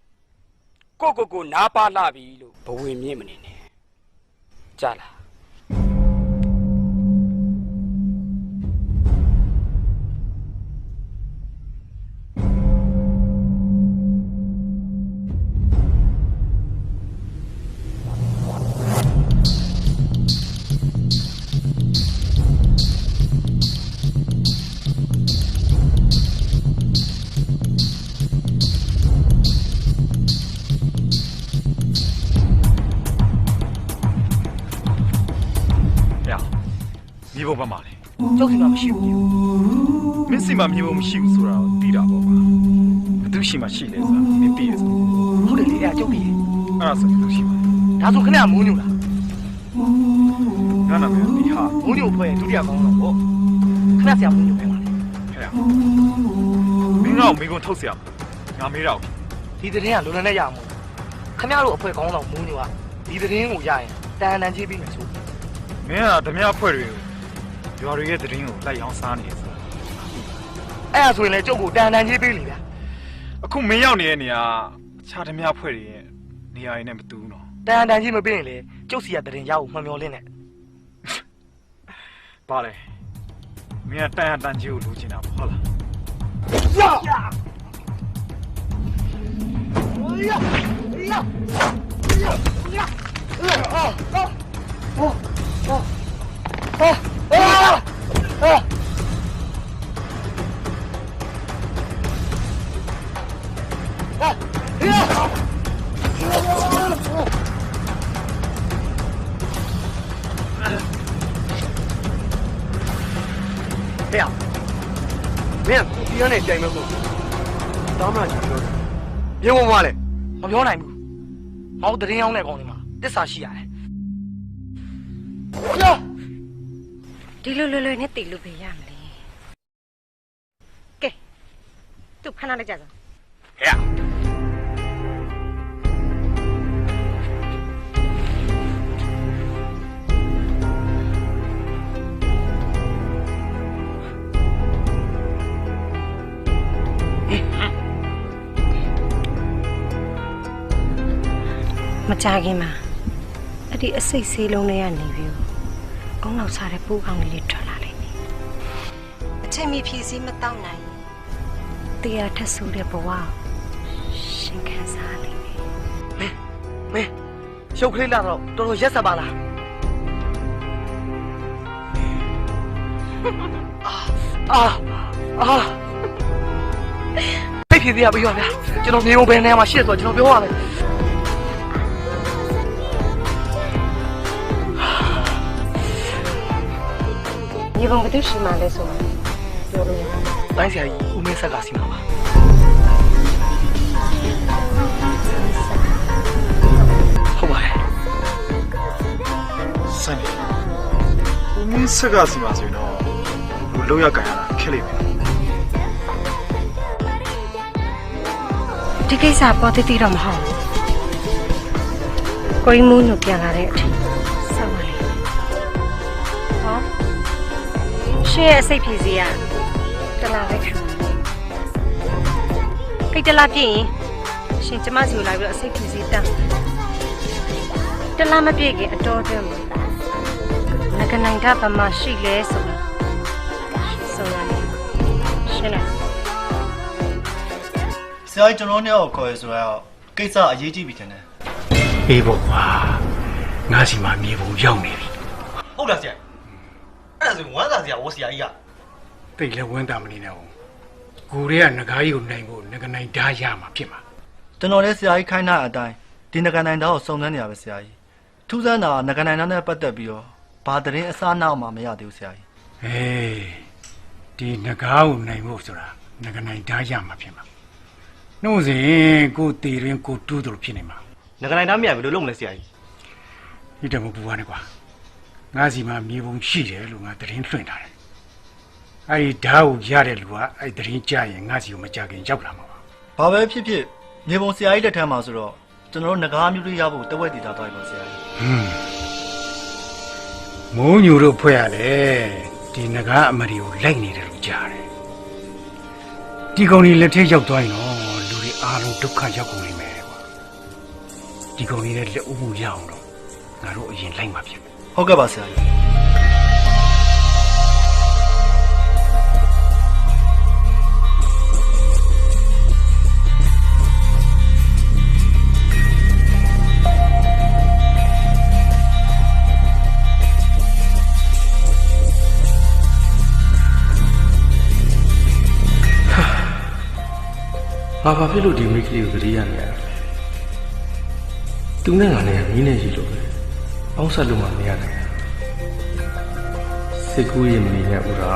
ကိုနားပါလာပြီလို့ဘဝင်မြင့်မနေနဲ့ကြားလားမြေပုံပတ်မှာလေ ကျုပ်စီမှာမရှိဘူး မင်းစီမှာမြေပုံမရှိဘူးဆိုတာကိုသိတာပေါ့ကွာဘယ်သူရှိမှရှိလဲဆိုတာမင်းသိရဆို ဟုတ်တယ်လေအဲ့ကျုပ်သိတယ် အဲ့ဒါဆိုဘယ်သူရှိမှာ ဒါဆိုခဏမိုးညိုလား ငါနာမည်ဒီဟာ မိုးညိုဖွဲ့ဒုတိယကောင်းတော့ဗောခဏဆရာမိုးညိုပဲပါလေ ဟဲ့မင်းတော့မိကုံထုတ်เสียမှာငါမေးတော့ ဒီသတင်းကလွန်လွန်နဲ့ရမှာခင်ဗျားတို့အဖွဲ့ကောင်းတော့မိုးညိုကဒီသတင်းကိုရရင်တန်တန်ချင်းပြီးမယ်ဆို မင်းကဓမြဖွဲ့တွေကိုရွာတွေရဲ့သတင်းကိုလိုက်အောင်စားနေရဆိုတာ အဲ့ဒါဆိုရင်လည်းကျုပ်ကိုတန်တန်ချင်းပြီးလေဗျာ အခုမင်းရောက်နေတဲ့နေရာအခြားဓမြဖွဲ့တွေရဲ့နေရာရင်းနဲ့မတူဘူးနော် တန်တန်ချင်းမပြီးရင်လေကျုပ်စီကသတင်းရအောင်မှမျောလင်းနဲ့ ပါလေမင်းကတန်ကြီးကိုလိုချင်တာဟုတ်လား ဟဲ့မင်းကဒီကနေကြိုင်မဟုတ်တောင်းမှကျွန်တော်ပြောမြေဝမလဲမပြောနိုင်ဘူးငါတို့သတင်းရောက်တဲ့ကောင်တွေမှာတစ္ဆာရှိရတယ် ဒီလိုလွယ်လွယ်နဲ့တည်လို့ပဲရမလဲကဲသူခဏလိုက်ကြစမ်း ဟဲ့မကြခင်မှာအဲ့ဒီအစိတ်ဆေးလုံးတွေကနေပြီးကောင်းလောက်စားတဲ့ပိုးကောင်းလေးတွေထွက်လာလိမ့်မယ်အချိန်မီဖြည့်စည်းမတောက်နိုင်တရားထက်ဆိုးတဲ့ဘဝရှင်ခံစားလိမ့်မယ် မင်းရှုပ်ကလေးလာတော့တော်တော်ရက်ဆက်ပါလားဖိတ်ဖြည့်သေးရပြီရောဗျာကျွန်တော်မျိုးဘယ်နေရာမှာရှစ်ဆိုတော့ကျွန်တော်ပြောရမယ် မြေပုံဘယ်သူရှိမှလဲဆိုတော့ပြောလို့ရတယ် တိုင်းဆရာကြီးဦးမင်းဆက်ကစီမှာပါဟုတ်ပါတယ် စမ်းနေဦးမင်းဆက်ကစီမှာဆိုရင်တော့လူလောက်ရကြရတာခက်လိမ့်မယ် ဒီကိစ္စပေါ်တိတိတော့မဟုတ်ဘူးကိုရီမူးညိုပြန်လာတဲ့အထိစောင့်ပါလေဟောရှေ့ရဲ့အစိတ်ဖြည်စီကတလားပဲခံကိတ်တလားပြည့်ရင်ရှင်ကျမစီကိုလာပြီးတော့အစိတ်ဖြည်စီတန်းတလားမပြည့်ခင်အတော်တွင်းမှာငကနိုင်တာဘာမှရှိလဲဆိုတာဆိုရတယ်ရှင်းလား ဆရာကြီးကျွန်တော်နဲ့ခေါ်ရဆိုတော့ကိစ္စအရေးကြီးပြီထင်တယ် အေးပေါ့ကွာငါစီမှာမြေပုံရောက်နေပြီ ဟုတ်လားဆရာအဲ့ဒါဆိုဝမ်းသာဆရာဝဆရာကြီးက တိတ်လည်းဝမ်းသာမနေနဲ့ဘူးကိုရဲကငကားကြီးကိုနိုင်ဖို့ငကနိုင်ဓာရမှာဖြစ်မှာ ကျွန်တော်လည်းဆရာကြီးခိုင်းထားတဲ့အတိုင်းဒီငကနိုင်သားကိုစုံစမ်းနေရပဲဆရာကြီးထူးဆန်းတာငကနိုင်သားနဲ့ပတ်သက်ပြီးတော့ဘာသတင်းအစားနောက်မှမရသေးဘူးဆရာကြီး အေးဒီငကားကိုနိုင်ဖို့ဆိုတာငကနိုင်ဓာရမှာဖြစ်မှာနှုတ်စဉ်ကိုတေရင်းကိုတူးတို့ဖြစ်နေမှာ ငကနိုင်သားမြန်ဘယ်လိုလုပ်မလဲဆရာကြီး ဒီတမပူပါနဲ့ကွာငါစီမှာမြေပုံရှိတယ်လို့ငါသတင်းလွှင့်ထားတယ်အဲ့ဒီဓာတ်ကိုရတဲ့လူကအဲ့သတင်းကြရင်ငါစီကိုမကြခင်ရောက်လာမှာပါ ဘာပဲဖြစ်ဖြစ်မြေပုံဆရာကြီးလက်ထက်မှာဆိုတော့ကျွန်တော်တို့ငကားမျိုးတွေရဖို့တဝက်တည်တာသွားပြီပါဆရာကြီး မိုးညိုတို့ဖွဲ့ရတယ်ဒီငကားအမရီကိုလိုက်နေတယ်လို့ကြားတယ်ဒီကောင်ကြီးလက်ထက်ရောက်သွားရင်တော့လူတွေအားလုံးဒုက္ခရောက်ကုန်နေမယ်ကွာဒီကောင်ကြီးနဲ့လက်ဦးမှုရအောင်တော့ငါတို့အရင်လိုက်မှာဖြစ်မယ် ဟုတ်ကဲ့ပါဆရာကြီး ငါဘာဖြစ်လို့ဒီမိကလေးကိုသတိရနေရလဲသူနဲ့ငါနဲ့မီးနဲ့ရီလို့ပဲအောက်ဆက်လို့မှမရနိုင်စိတ်ကူးရင်မနေနဲ့ဦးတာ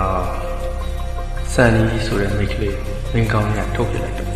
စံနီးဆိုတဲ့မိကလေးမင်းကောင်းညထုတ်ပြလိုက်တယ်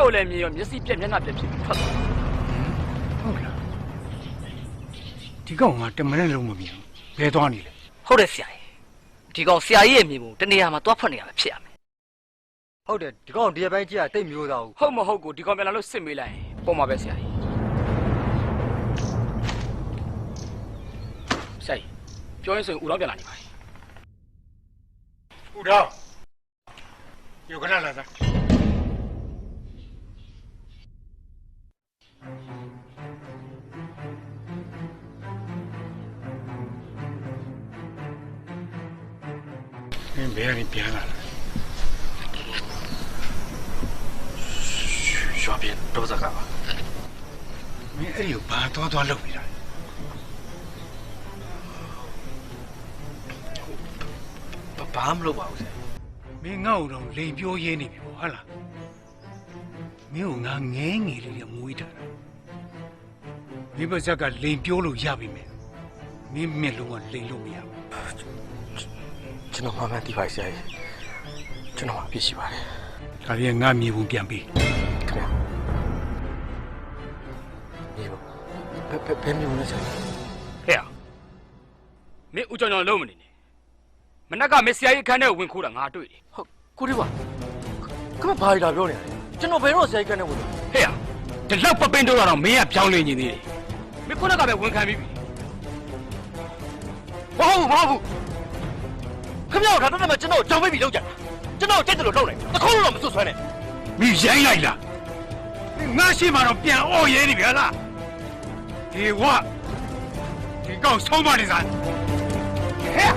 ကိုလည်းမြင်ရောမျက်စိပြက်မျက်နှာပြက်ဖြစ်ပြီးထွက်သွား ဟုတ်လားဒီကောင်ကတမနဲ့လုံးမမြင်ဘူးဘယ်သွားနေလဲ ဟုတ်တယ်ဆရာကြီးဒီကောင်ဆရာကြီးရဲ့မြင်ပုံတနေရာမှာတွားဖွက်နေရမှာဖြစ်ရမယ် ဟုတ်တယ်ဒီကောင်ဒီပိုင်းကြီးကတိတ်မျိုးသားဘူး ဟုတ်မဟုတ်ကိုဒီကောင်ပြန်လာလို့စစ်မေးလိုက်ရင်ပုံမှာပဲဆရာကြီးဆရာကြီးပြောရင်ဆိုရင်ဦးတော်ပြန်လာနေပါပြီ ဦးတော်有个人来着。你别让你变了。ရွာပြင်တော့စကားပါ မင်းအဲ့ဒီဘာတော်လုပ်နေတာဘာမှမလုပ်ပါဘူးဆရာ မင်းငါ့ကိုတော့လိန်ပြောရင်းနေပြီပေါ့ဟုတ်လားမင်းကငါငဲငယ်လေးနဲ့မွေးထားတာမိဘဇက်ကလိန်ပြောလို့ရပြီမယ်မင်းမျက်လုံးကလိန်လို့မရဘူး ကျွန်တော်မှန်သိပါဆရာကြီးကျွန်တော်မှပြည့်ရှိပါတယ် ဒါပြန်ငါမြေပုံပြန်ပြီး ခင်ဗျာဘယ်မျိုးလဲဆရာ ဟဲ့မင်းဦးကြောင်လုံးမနေနဲ့မနက်ကမဆရာကြီးခန်းထဲဝင်ခိုးတာငါတွေ့တယ် ဟုတ်ကိုဒီပါခမဘာလာပြောနေလဲကျွန်တော်ဘယ်တော့ဆရာကြီးကနေဝင်လဲ ဟဲ့ဒီလောက်ပပင်းတော့တော့မင်းကပြောင်းလဲနေသေးတယ်မင်းခုနကပဲဝန်ခံပြီးပြီ မဟုတ်ဘူးခင်ဗျားတို့ဒါတော့ကျွန်တော်ကြောင်ပိတ်ပြီးလောက်ကြတာကျွန်တော်တက်တယ်လို့လောက်တယ်တခုလုံးတော့မစွတ်ဆွဲနဲ့ မင်းရိုင်းလိုက်လားငါရှိမှတော့ပြန်အော်ရဲနေပြီဟလားဒီဝဒီကောင်ဆုံးမနေစမ်းဟဲ့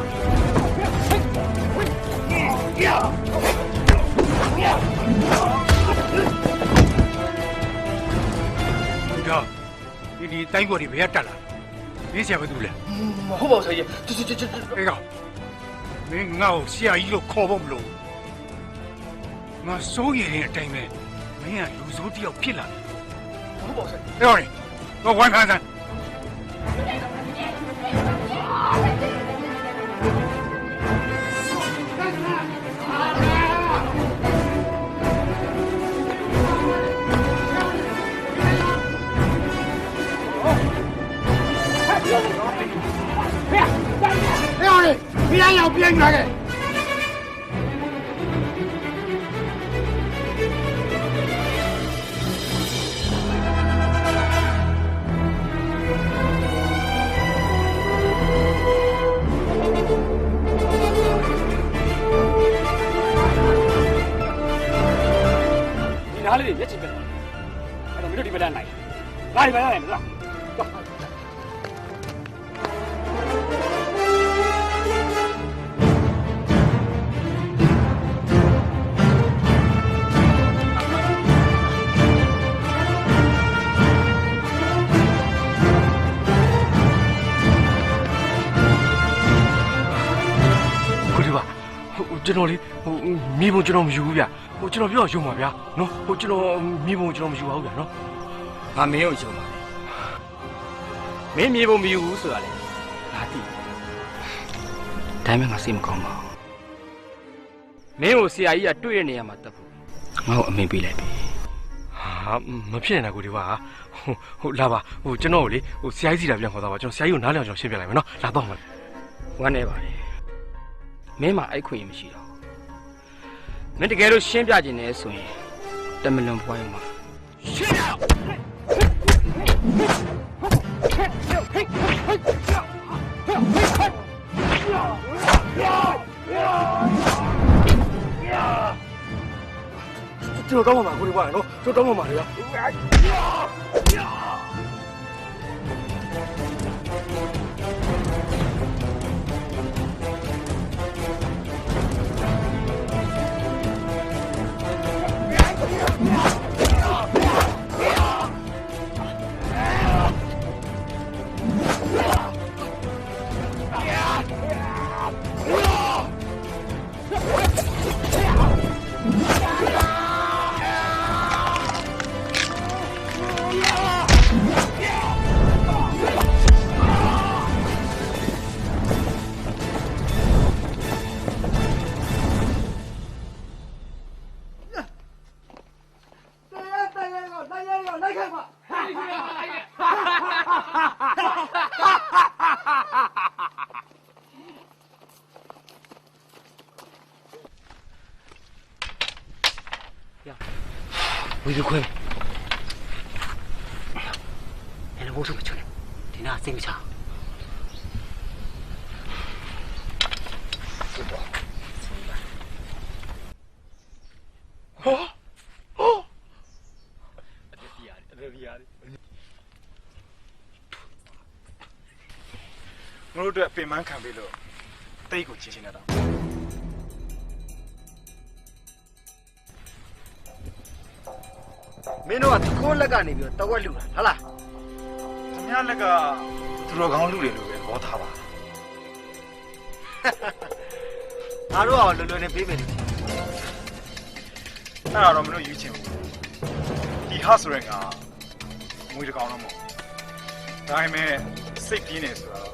ဒီတိုင်းပေါ်ဒီဘယ်တက်လာမင်းဆရာဘာလုပ်လဲ မဟုတ်ပါဘူးဆရာကြီး အေးကောင်မင်းငါ့ကိုဆရာကြီးလို့ခေါ်ဖို့မလို့ငါစိုးရိမ်တဲ့အတိုင်းပဲမင်းကလူဆိုးတယောက်ဖြစ်လာတယ် ဟုတ်ပါဘူးဆရာ ပြောရင်တော့ဝိုင်းဖန်စမ်း别要别拿的。你哪里的也进不来，哎，没有地方来，哪里来是吧？走。ကျွန်တော်လေမိဘကျွန်တော်မယူဘူးဗျကျွန်တော်ပြောရုံပါဗျာနော်ကျွန်တော်မိဘကျွန်တော်မယူပါဘူးဗျာနော် ငါမင်းကိုယုံပါမင်းမြေပုံမယူဘူးဆိုတာလေငါသိဒါမှငါစိတ်မကောင်းပါဘူးမင်းကိုဆရာကြီးကတွေ့တဲ့နေရာမှာတက်ဖို့ငါ့ကိုအမိန့်ပေးလိုက်ပြီ ဟာမဖြစ်နိုင်တာကိုဒီပါဟုတ်လာပါကျွန်တော်ကိုလေဆရာကြီးစီတာပြန်ခေါ်သွားပါကျွန်တော်ဆရာကြီးကိုနားလည်အောင်ကျွန်တော်ရှင်းပြလိုက်မယ်နော်လာတော့မယ် ဝမ်းနေပါလေမင်းမှာအဲ့ခွင့်ရမရှိတော့မင်းတကယ်လို့ရှင်းပြခြင်းနဲ့ဆိုရင်တမလွန်ဖွားရမှာရှင်းကျွန်တော်တောင်းပါမှာကိုဒီပါနော်ကျွန်တော်တောင်းပါမှာလေဗျာ Yeah! ဝီလူခွေအဲ့လိုဘုဆုမချွတ်နဲ့ဒီနာစိတ်မချဟောငါတို့အတွက်ပင်ပန်းခံပြီးလို့တိတ်ကိုချင်းချင်းနေတာမင်းတို့ကခိုးလက်ကနေပြီးတော့တဝက်လူတာဟုတ်လား ခင်ဗျားလက်ကသူတော်ကောင်းလူတွေလို့ပဲသဘောထားပါ ငါတို့ကလွယ်လွယ်နဲ့ပေးမယ်လို့ အဲ့ဒါတော့မလို့ယူချင်ဘူးဒီဟာဆိုရင်ကငွေတကောင်တော့မဟုတ်ဒါပေမဲ့စိတ်ပြင်းနေဆိုတော့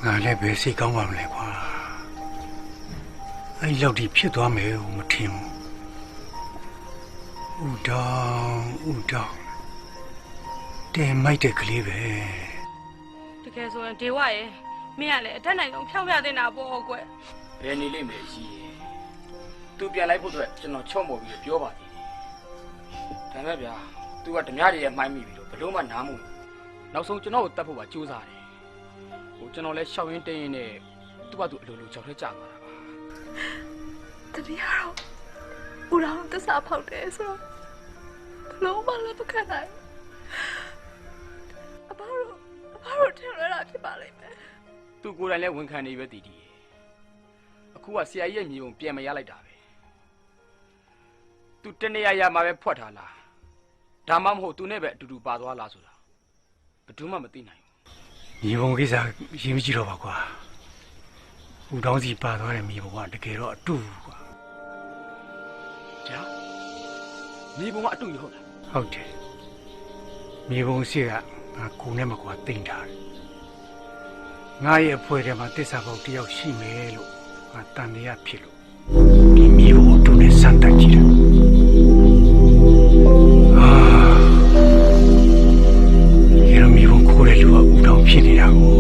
ငါလည်းပဲစိတ်ကောင်းပါမလဲကွာအဲ့လောက်ဒီဖြစ်သွားမယ်မထင်ဘူးဥတောင်းတဲမိုက်တဲ့ကလေးပဲ တကယ်ဆိုရင်ဒေဝရဲ့မင်းကလည်းအထက်နိုင်ဆုံးဖြောင်းပြတင်တာပေါ့ကွယ် ဘယ်နေလိမ့်မယ်ရှိရဲ့သူပြန်လိုက်ဖို့အတွက်ကျွန်တော်ချော့မော်ပြီးပြောပါသေးတယ်ဒါမဲ့ဗျာသူကဓမြတွေရဲ့မှိုင်းမိပြီးတော့ဘလို့မှနားမို့နောက်ဆုံးကျွန်တော်ကိုတတ်ဖို့ပါကြိုးစားတယ်ကျွန်တော်လဲရှောက်ရင်းတင်းရင်းနဲ့သူ့ဘာသူအလိုလိုကြောက်ထဲကြာသွားတာပါ တတိယတော့ဦးတော်သစ္စာဖောက်တယ်ဆိုတော့ဘလုံးမလည်းမခံနိုင်အဘာလို့ထင်ရတာဖြစ်ပါလိမ့်မယ် သူကိုယ်တိုင်လဲဝန်ခံနေပဲတည်တည်အခုကဆရာကြီးရဲ့မြေုံပြန်မရလိုက်တာပဲသူတနေ့ရမှာပဲဖွက်ထားလားဒါမှမဟုတ်သူနဲ့ပဲအတူတူပါသွားလားဆိုတာဘယ်သူမှမသိနိုင် မြေပုံကိစ္စရေးမကြည့်တော့ပါကွာဥတောင်းစီပါသွားတဲ့မြေပုံကတကယ်တော့အတူကွာ ဗျာမြေပုံကအတူရဟုတ်လား ဟုတ်တယ်မြေပုံစီကငါကိုနဲ့မကွာတိမ်ထားတယ်ငါရဲ့အဖွဲထဲမှာတစ္ဆာပေါက်တယောက်ရှိမယ်လို့ငါတန်တရားဖြစ်လို့ဒီမြေပုံအတူနဲ့စမ်းတက်ကြည့်တယ်ဒီလိုမြေပုံခိုးတဲ့လူကဥတောင်းဖြစ်နေတာကို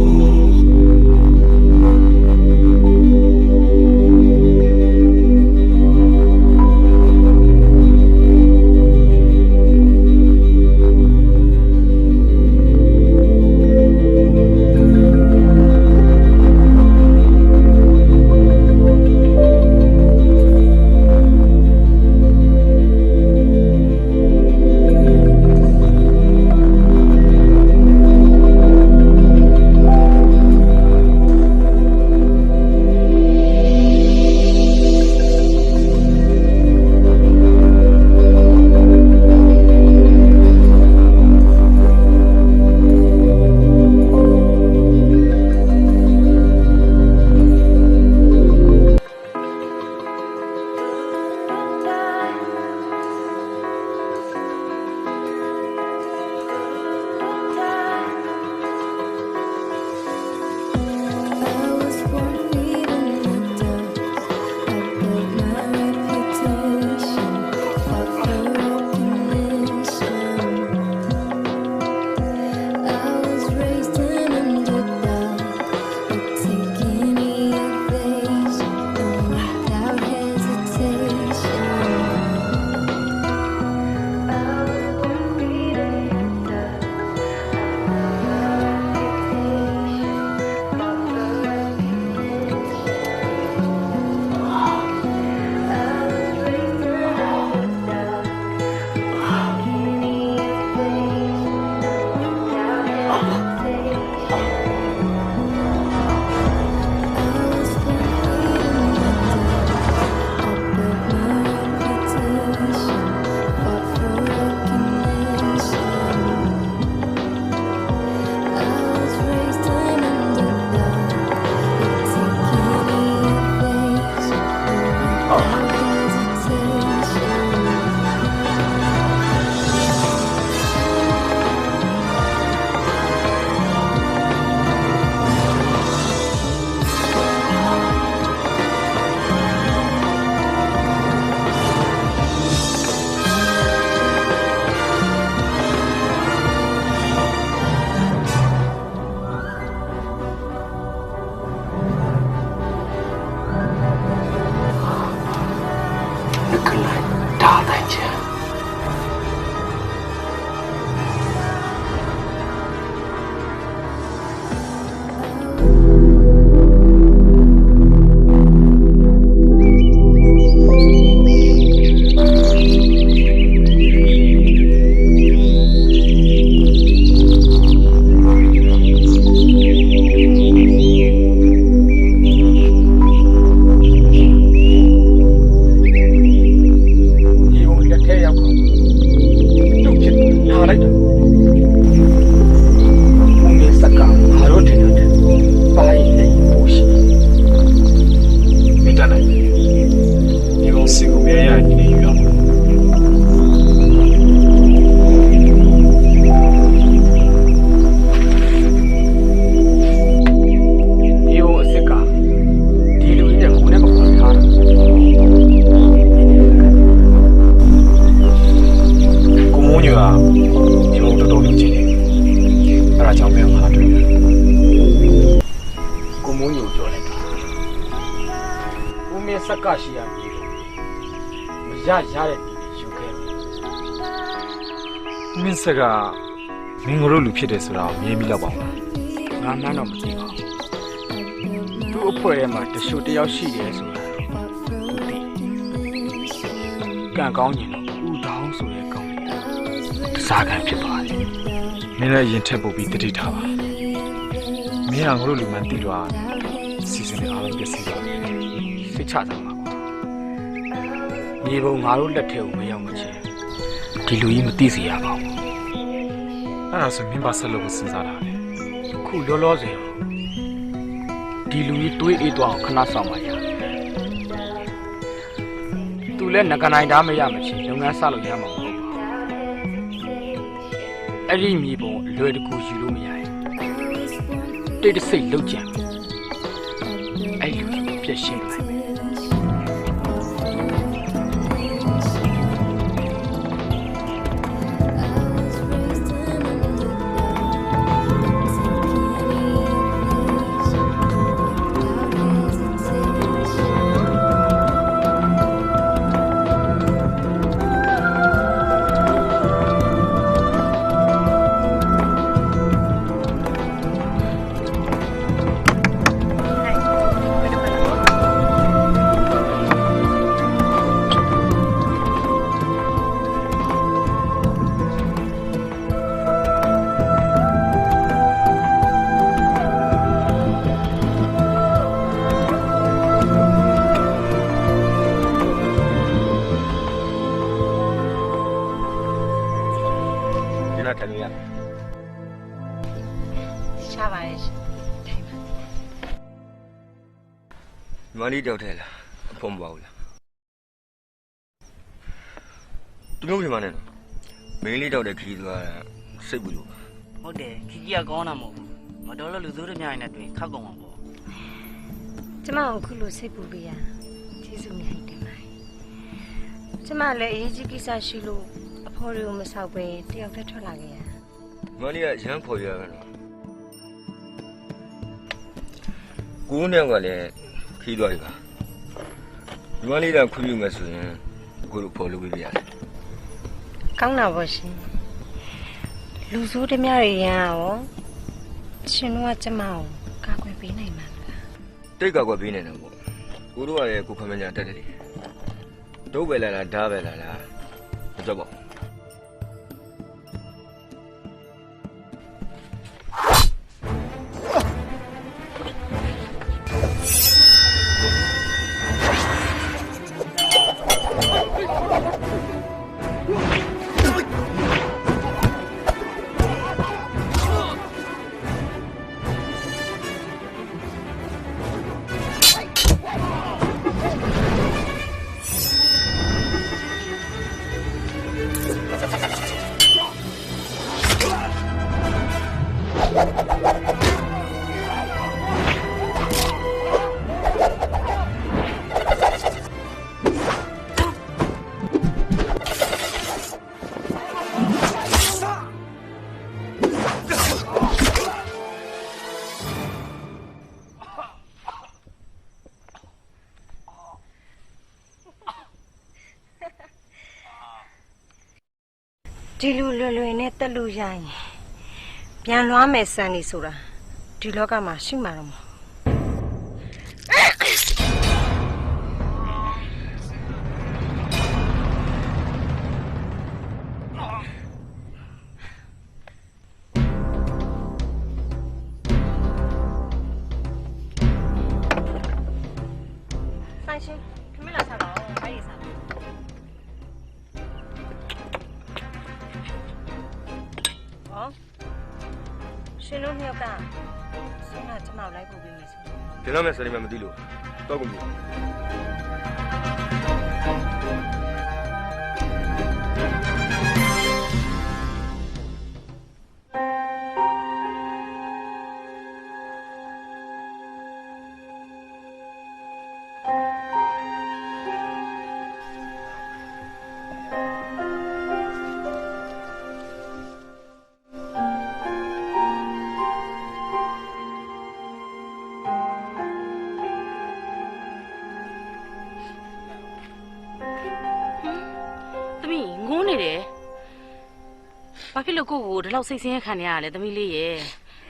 မင်းဆက်ကမင်းတို့လူဖြစ်တယ်ဆိုတာကိုမြင်ပြီးတော့ပါဘူး ငါမှန်းတော့မသိပါဘူးသူ့အဖွဲ့ထဲမှာတချို့တယောက်ရှိတယ်ဆိုတာသူသိကံကောင်းရင်တော့ဦးတောင်းဆိုတဲ့ကောင်းလေးတစားခံဖြစ်သွားတယ် မင်းလည်းရင်ထက်ပုတ်ပြီးတတိထားပါမင်းကငါတို့လူမှန်သိတော့စီစဉ်နေအားလုံးပြည့်စည်သွားတယ် စိတ်ချသာမှာပေါ့မြေပုံငါတို့လက်ထဲကိုမရောက်မချင်းဒီလူကြီးမသိစေရပါဘူး အဲ့ဒါဆိုမင်းပါဆက်လို့စဉ်းစားတာလေ ခုလောလောဆယ်ဒီလူကြီးတွေးအေးသွားအောင်ခဏဆောင်ပါရသူလည်းငကနိုင်သားမရမချင်းလုပ်ငန်းစလို့ရမှာမဟုတ်ပါဘူးအဲ့ဒီမြေပုံအလွယ်တကူယူလို့မရရင်တိတ်တဆိတ်လောက်ကြံအဲ့လူကြီးပြည့်ရှင်းပလိုက်မယ် မလေးတောက်ထဲလားအဖို့မပါဘူးလားသူတို့ပြန်မနဲ့နော်မင်းလေးတောက်တဲ့ခီးသွားစိတ်ဘူးလို့ ဟုတ်တယ်ခီကြီးကကောင်းတာမဟုတ်ဘူးမတော်လို့လူစိုးတွေများနေတွေ့ခောက်ကုန်မှာပေါ့ ကျမကိုခုလိုစိတ်ပူပေးရကျေးဇူးများတင်ပါတယ်ကျမလည်းအရေးကြီးကိစ္စရှိလို့အဖေါ်တွေကိုမဆောက်ပဲတယောက်တည်းထွက်လာခဲ့ရ မလေးကရမ်းဖော်ရရနော်ကိုးနဲ့ကလည်းခီးသွားပြီပါဒီမလေးကခွင့်ပြုမယ်ဆိုရင်ကိုတို့ဖော်လို့ပြရတယ် ကောင်းတာပေါ့ရှင်လူဆိုးတများတွေရန်ရောရှင်တို့ကကျမကိုကာကွယ်ပေးနိုင်မှာလား တိတ်ကောက်ပေးနေတယ်ပေါ့ကိုတို့ကလည်းကိုခမညာတက်တယ်ဒုတ်ပဲလာလားဓားပဲလာလားမကြောက်ပါ ဒီလိုလွယ်နဲ့တက်လို့ရရင်ပြန်လွှားမယ်စံနေဆိုတာဒီလောကမှာရှိမှာတော့မဟုတ်ဆိုင်ရှင်ခမလာစားပါဦးဘာရေးစားလဲဟောရှင်တို့မြောက်ကဆင်းကကျွန်တော်လိုက်ပို့ပေးမယ်ဆို ဒီလောက်မဲ့စရိမမသိလို့တော့ကုန်ပြီ ဘာဖြစ်လို့ကိုကိုဒီလောက်စိတ်ဆင်းရဲခံနေရလဲသမီးလေးရဲ့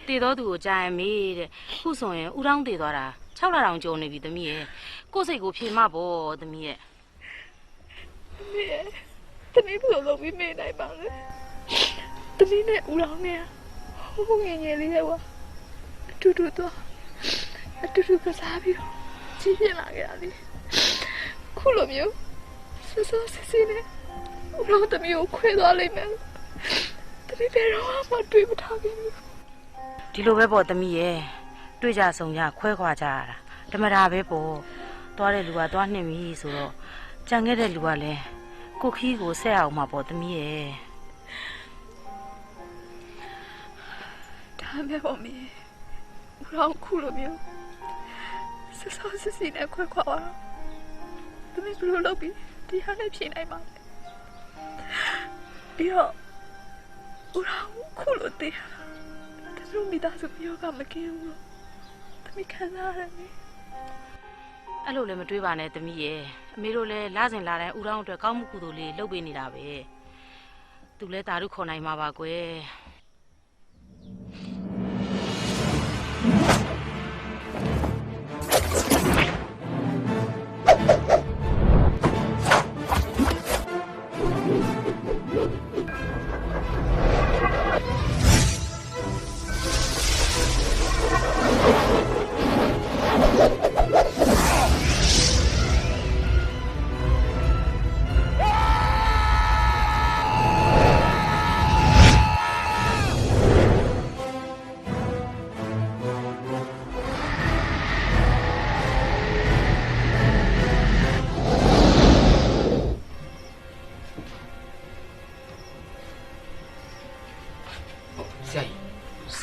တည်တော်သူကိုကြားရင်မေးတဲ့ခုဆိုရင်ဦးတောင်းတည်သွားတာ6လတောင်ကျော်နေပြီသမီးရဲ့ကိုစိတ်ကိုဖြေမပေါ့သမီးရဲ့ မေသမီးဘယ်လိုလုပ်ပြီးမေးနိုင်ပါလဲသမီးနဲ့ဦးတောင်းနဲ့ဟိုငယ်ငယ်လေးရဲ့ကွာအတူတူတော့အတူတူကစားပြီးတော့ကြီးပြင်းလာခဲ့တာလေခုလိုမျိုးဆဆဆဆနဲ့ဦးတောင်းသမီးကိုခွဲသွားလိမ့်မယ်သမီးဘယ်တော့မှတွေ့မထားခဲ့ဘူး ဒီလိုပဲပေါ့သမီးရဲ့တွေ့ကြဆုံကြခွဲခွာကြရတာဓမ္မတာပဲပေါ့သွားတဲ့လူကသွားနှင်ပြီဆိုတော့ကြံခဲ့တဲ့လူကလည်းကိုခီးကိုဆက်အောင်မှာပေါ့သမီးရဲ့ ဒါမဲ့ပေါ့မင်းဦးတော်ခုလိုမျိုးဆဆောဆစီနဲ့ခွဲခွာသွားသမီးဘယ်လိုလုပ်ပြီးဒီဟာနဲ့ဖြေနိုင်မှာလဲပြီးတော့ဦးတော်ခုလိုတည်းသူမိသားစုပြောကမကင်းဘူးသမီးခံစားရတယ်အဲ့လိုလည်းမတွေးပါနဲ့သမီးရဲ့အမေတို့လည်းလာစဉ်လာတိုင်းဦးတောင်းအတွက်ကောင်းမှုကုသိုလ်လေးလုပ်ပေးနေတာပဲသူလည်းတာရုခေါ်နိုင်မှာပါကွယ်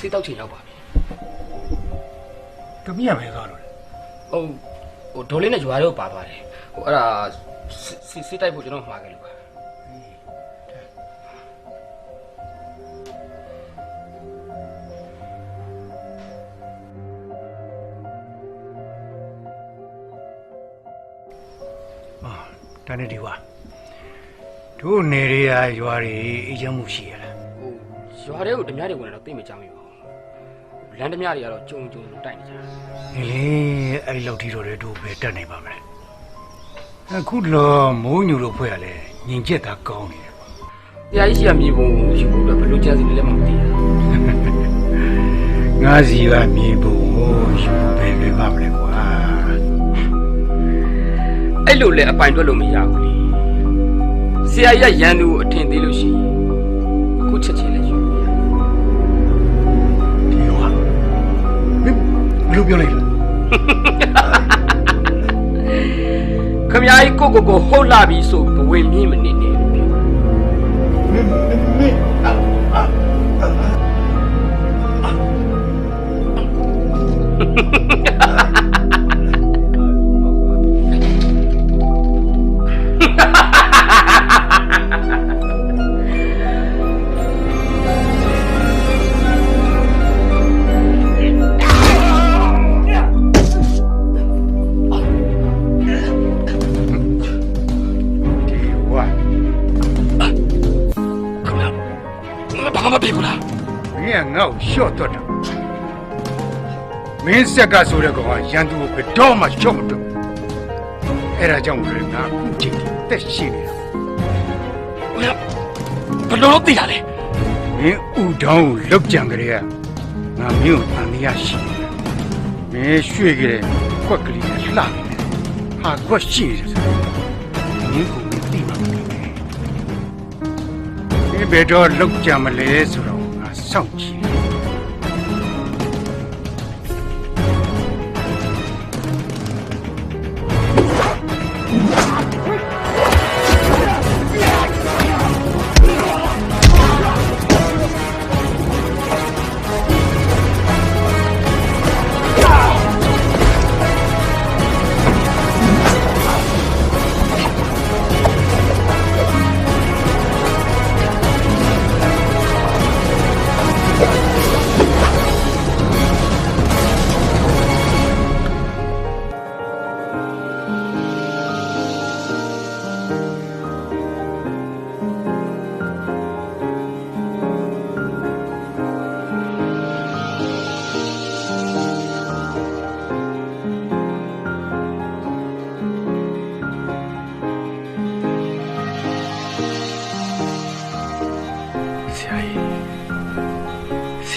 ဆေးတောက်ချင်ရောက်ပါပြီ တမီးရမယ်သွားတော့လေ ဟိုဒေါ်လေးနဲ့ရွာတော့ပါသွားတယ်ဟိုအဲ့ဒါဆေးတိုက်ဖို့ကျွန်တော်မှာခဲ့လို့ပါဒါနဲ့ဒီဝါတို့နေရရွာတွေအေးချမ်းမှုရှိရလား ရွာတွေကိုဓမြတွေဝင်တော့သိမကြဘူးလမ်းဓမြတွေကတော့ကြုံတိုက်နေကြတာ အေးအဲ့လောက်ထီတော့တို့ပဲတက်နိုင်ပါမလားအခုတော့မိုးညူလို့ဖွဲ့ရလဲညင်ချက်တာကောင်းနေတယ်ပေါ့ တရားကြီးရှိရမြေပုံရှိဖို့အတွက်ဘလို့ကြံစီနေလဲမသိဘူး ငါစီကမြေပုံရှိဘယ်လိုပါမလဲကွာ အဲ့လိုလဲအပိုင်တွက်လို့မရဘူးလေဆရာကြီးကရန်သူကိုအထင်သေးလို့ရှိရင်အခုချက်ချင်းလဲယူဒီဝါဘယ်လိုပြောလိုက်လဲ ခမကြီးကိုဟုတ်လာပြီဆိုဘဝင်မြင့်မနေနဲ့လို့ပြော ဖြစ်ဘူးလား မင်းကငါ့ကိုရှော့တော့တာမင်းဆက်ကဆိုတဲ့ကောင်ကရန်သူကိုဘယ်တော့မှရှော့မတော့အဲ့ဒါကြောင့်လည်းငါအခုချိန်ထိတက်ရှိနေတာ ဘယ်လိုလုပ်သိတာလဲ မင်းဥတောင်းကိုလောက်ကြံကြတဲ့ကငါမင်းကိုတန်တရားရှိတယ်မင်းရွှေ့ကြတဲ့ကွက်ကလေးနဲ့လှနေတယ်ဟာကွက်ရှိတယ်ဆိုမင်းကိုသိပါမယ်မင်းဘယ်တော့လောက်ကြံမလဲဆိုတော့ငါစောင့်ကြည့်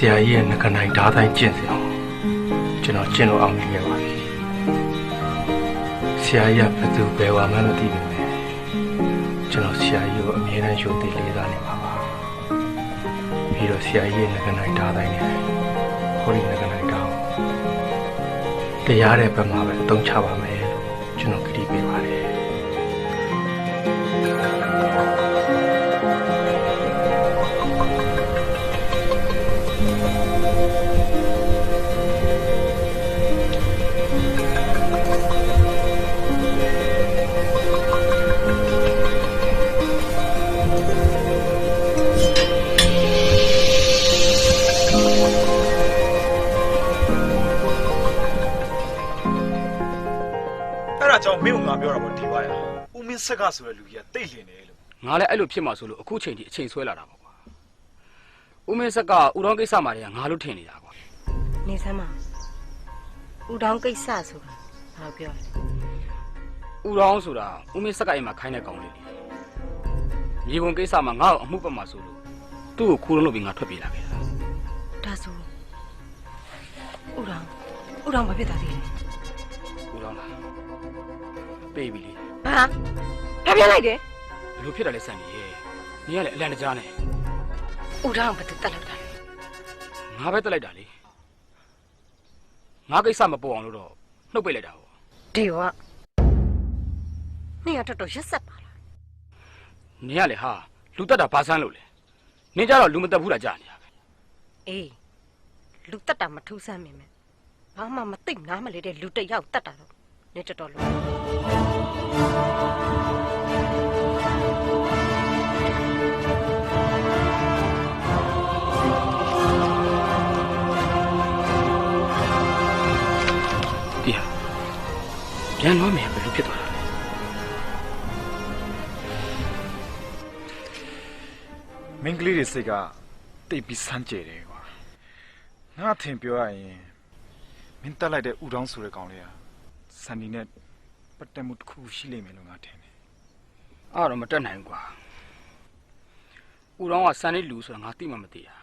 ဆရာကြီးရဲ့ငကနိုင်ဓာတ်တိုင်းကျင့်စီအောင်ကျွန်တော်ကျင့်လို့အောင်မြင်ခဲ့ပါပြီဆရာကြီးကဘယ်သူဘယ်ဝါမှမသိဘူးလေကျွန်တော်ဆရာကြီးကိုအမြဲတမ်းယုံကြည်လေးစားနေပါပါပြီးတော့ဆရာကြီးရဲ့ငကနိုင်ဓာတ်တိုင်းနဲ့ဟောဒီငကနိုင်ဓာတ်တရားတဲ့ဘက်မှာပဲအသုံးချပါမယ်လို့ကျွန်တော်ကတိပေးပါတယ်ကြောင့်မင်းကငါပြောတာပေါ့ဒီဝါရဦးမင်းဆက်ကဆိုတဲ့လူကြီးကတိတ်လင်တယ်လို့ ငါလည်းအဲ့လိုဖြစ်မှာဆိုလို့အခုချိန်ထိအချိန်ဆွဲလာတာပေါ့ကွာဦးမင်းဆက်ကဥတော်ကိစ္စမှာတည်းကငါလို့ထင်နေတာကွာ နေစမ်းမဦးတောင်းကိစ္စဆိုတာဘာပြောလဲ ဥတော်ဆိုတာဦးမင်းဆက်ကအိမ်မှာခိုင်းတဲ့ကောင်လေးမြေပုံကိစ္စမှာငါ့ကိုအမှုပတ်မှာဆိုလို့သူ့ကိုခိုးလုံးလုပ်ပြီးငါထွက်ပြေးလာခဲ့တာ ဒါဆိုဦးတောင်းဘာဖြစ်တာလဲ ဥတော်လားပေးပြီလေ ဟာဖျက်လိုက်တယ် ဘယ်လိုဖြစ်တာလဲစံနေရဲ့နေရလေအလန်တကြားနဲ့ ဦးတောင်းဘာတက်လိုက်တာလဲ ငါပဲတက်လိုက်တာလေငါကိစ္စမပေါ်အောင်လို့တော့နှုတ်ပိတ်လိုက်တာပေါ့ ဒီကနေရတော်ရက်ဆက်ပါလား နေရလေဟာလူတက်တာဘာဆန်းလို့လဲနင်းကြတော့လူမတက်ဘူးတာကြာနေတာပဲ အေးလူတက်တာမထူးဆန်းမင်းမဲ့ဘာမှမသိနားမလဲတဲ့လူတစ်ယောက်တက်တာတော့နေတော်လို့ ပြန်လို့မယ်ဘယ်လိုဖြစ်သွားတာလဲ မင်းကလေးတွေစိတ်ကတိတ်ပြီးစမ်းကြယ်တယ်ကွာငါထင်ပြောရရင်မင်းတက်လိုက်တဲ့ဦးတောင်းဆိုတဲ့ကောင်လေးကစန်ဒီနဲ့ပတ်သက်မှုတစ်ခုရှိလိမ့်မယ်လို့ငါထင်တယ် အဲ့တော့မတက်နိုင်ဘူးကွာဦးတော်ကစံလေးလူဆိုတာငါသိမှမသိတာ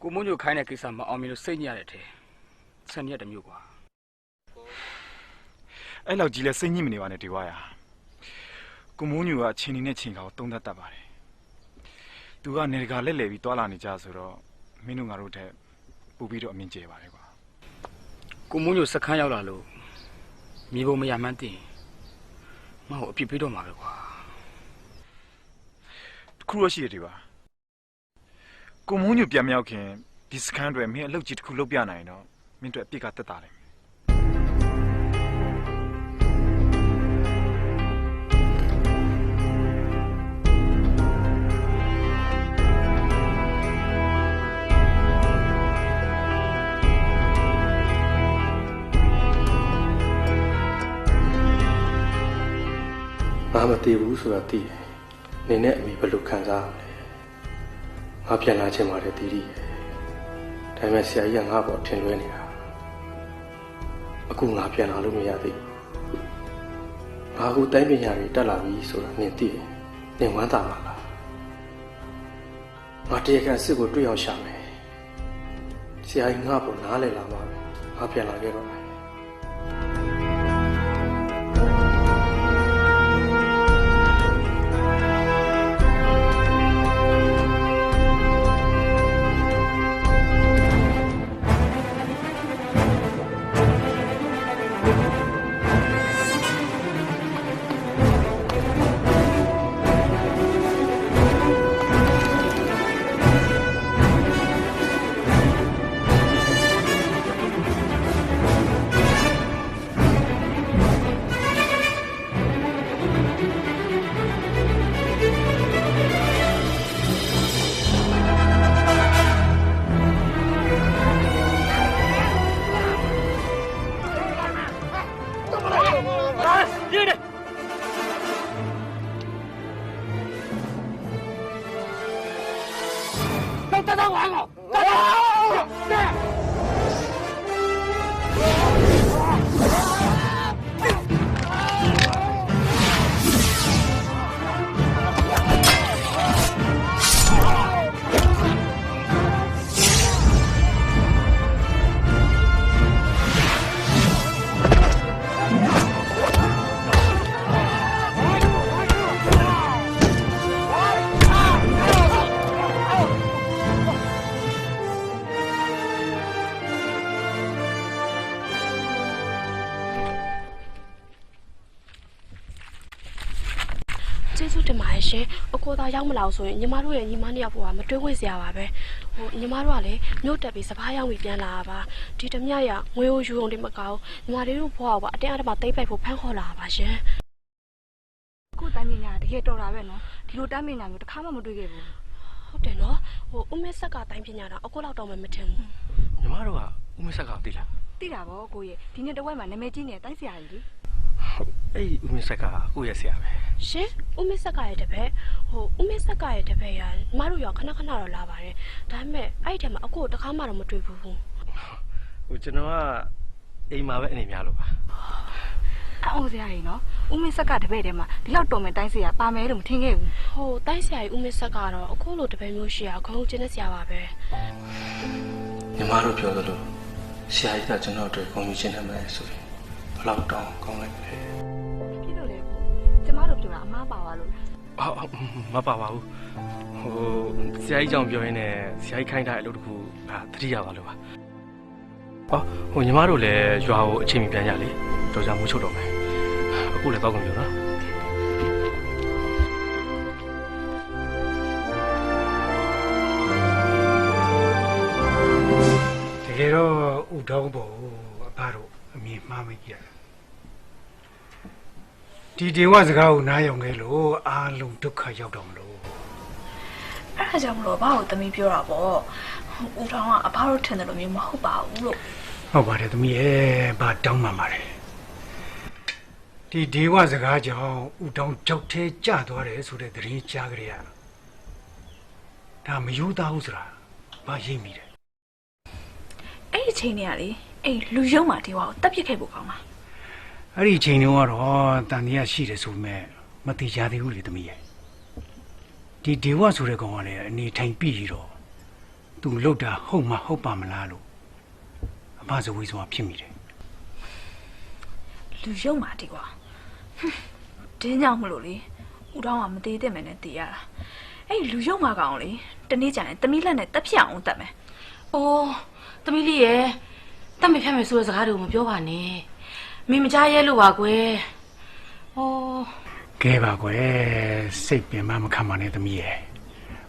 ကိုမုန်းညိုခိုင်းတဲ့ကိစ္စမအောင်မြင်လို့စိတ်ညစ်ရတဲ့အထဲစံရက်တစ်မျိုးကွာ အဲ့လောက်ကြီးလဲစိတ်ညစ်မနေပါနဲ့ဒီဝါရကိုမိုးညူကအချင်းနဲ့ချင်းကောင်တုံးတတ်တတ်ပါတယ်သူကနေကလက်လဲပြီးတွာလာနေကြဆိုတော့မင်းတို့ငါတို့ထက်ပို့ပြီးတော့အမြင်ကျပါတယ်ကွာ ကိုမုန်းညိုစခန်းရောက်လာလို့မြေပုံမရမှန်းသိငါ့ကိုအပြစ်ပေးတော့မှာပဲကွာ တခုတော့ရှိရဒီပါကိုမိုးညူပြန်မရောက်ခင်ဒီစခန်းတွေမင်းအလုပ်ကြီးတစ်ခုလုပ်ပြနိုင်တော့မင်းတို့အပြစ်ကတက်တာလေ ငါမတည်ဘူးဆိုတာသိတယ်နေနဲ့အမေဘယ်လိုခံစားရလဲ ငါပြန်လာချင်ပါတယ်တီတီဒါပေမဲ့ဆရာကြီးကငါ့ဘောထင်လွဲနေတာအခုငါပြန်လာလို့မရသေးဘူးငါအခုတိုင်းပညာတွေတက်လာပြီဆိုတာနင်သိတယ်နင်ဝမ်းသာပါလားငါတရားခံစစ်ကိုတွေ့အောင်ရှာမယ်ဆရာကြီးငါ့ဘောနားလည်လာပါမယ်ငါပြန်လာခဲ့တော့မယ်ကျေးဇူးတင်ပါတယ်ရှင်အကိုသားရောက်မလာဆိုရင်ညီမတို့ရဲ့ညီမနှစ်ယောက်ပေါ်ကမတွေးခွင့်စရာပါပဲညီမတို့ကလည်းမြို့တက်ပြီးစပားရောက်ပြီးပြန်လာတာပါဒီတမျှရငွေယူုံတွေမကောင်းညီမတို့ဘွားကအတင်းအဓမ္မသိမ့်ပိုက်ဖို့ဖမ်းခေါ်လာပါရှင်အခုတိုင်းပညာတကယ်တော်တာပဲနော်ဒီလိုတိုင်းပညာမျိုးတစ်ခါမှမတွေ့ခဲ့ဘူးဟုတ်တယ်နော်ဦးမင်းဆက်ကတိုင်းပညာတော့အခုလောက်တော့မထင်ဘူးညီမတို့ကဦးမဆက်ကသိလားသိတာဗောကိုရဲ့ဒီနေ့တဝက်မှာနာမည်ကြီးနေတိုင်းဆရာကြီးလေအဲ့ဦးမဆက်ကကိုရဲ့ဆရာပဲရှင်ဦးမင်းဆက်ကရဲ့တပည့်ဦးမင်းဆက်ကရဲ့တပည့်ရညီမတို့ရောခဏခဏတော့လာပါတယ်ဒါပေမဲ့အဲ့ဒီထဲမှာအခုတခါမှတော့မတွေ့ဘူးကျွန်တော်ကအိမ်မှာပဲအနေများလို့ပါအော်ဆရာကြီးနော်ဦးမင်းဆက်ကတပည့်ထဲမှာဒီလောက်တော်မယ်တိုင်းဆရာပါမယ်လို့မထင်ခဲ့ဘူးတိုင်းဆရာကြီးဦးမင်းဆက်ကတော့အခုလိုတပည့်မျိုးရှိရခေါင်းကျင်းတဲ့ဆရာပါပဲညီမတို့ပြောသလိုဆရာကြီးကကျွန်တော်တို့ဂုဏ်ယူခြင်းနဲ့မယ်ဆိုရင်ဘယ်လောက်တောင်းကောင်းလိုက်လဲဖြစ်လို့လေကျမတို့ပြောတာအမှားပါပါလို့မပါပါဘူးဆရာကြီးကြောင့်ပြောရင်းနဲ့ဆရာကြီးခိုင်းထားတဲ့အလုပ်တစ်ခုသတိရပါလို့ပါညီမတို့လည်းရွာကိုအချိန်မီပြန်ရလေတော်ကြမိုးချုပ်တော့မယ်အခုလည်းတော့ကုန်ပြီနော်တကယ်တော့ဥတောင်းပေါ်အဖတို့အမြင်မှားမကြည့်ရဒီဒေဝစကားကိုနားယောင်ခဲ့လို့အားလုံးဒုက္ခရောက်တော့မလို့အဲ့ဒါကြောင့်မလို့ဘာလို့သမီးပြောတာပေါ့ဦးထောင်ကအဖတို့ထင်တယ်လို့မျိုးမဟုတ်ပါဘူးလို့ဟုတ်ပါတယ်သမီးရဲ့ဘာတောင်းမှပါတယ်ဒီဒေဝစကားကြောင့်ဦးတောင်းကြောက်သေးကြသွားတယ်ဆိုတဲ့သတင်းကြားကြရဒါမယူသားဘူးဆိုတာဘာရိပ်မိတယ်အဲ့ဒီချိန်နေရလေအဲ့လူယုံမာဒေဝကိုတက်ပစ်ခဲ့ဖို့ကောင်းလားအဲ့ဒီချိန်တုန်းကတော့တန်တရားရှိတယ်ဆိုမဲ့မတိကြသေးဘူးလေသမီးရဲ့ဒီဒေဝဆိုတဲ့ကောင်ကလည်းအနေထိုင်ပြီးတော့သူလှုပ်တာဟုတ်မှဟုတ်ပါမလားလို့အမဇဝေးဆိုတာဖြစ်မိတယ်လူယုံမာဒေဝတင်းကြောင်မလို့လေဦးတောင်းကမသေးတဲ့မယ်နဲ့တည်ရတာအဲ့လူယုံမာကောင်လေတနေ့ကျရင်သမီးလက်နဲ့တက်ပြအောင်တက်မယ်အိုးသမီးလေးရဲ့တမဖြတ်မယ်ဆိုတဲ့စကားတွေကိုမပြောပါနဲ့မင်းမကြားရဲလို့ပါကွယ်ကဲပါကွယ်စိတ်ပင်မခံပါနဲ့သမီးရဲ့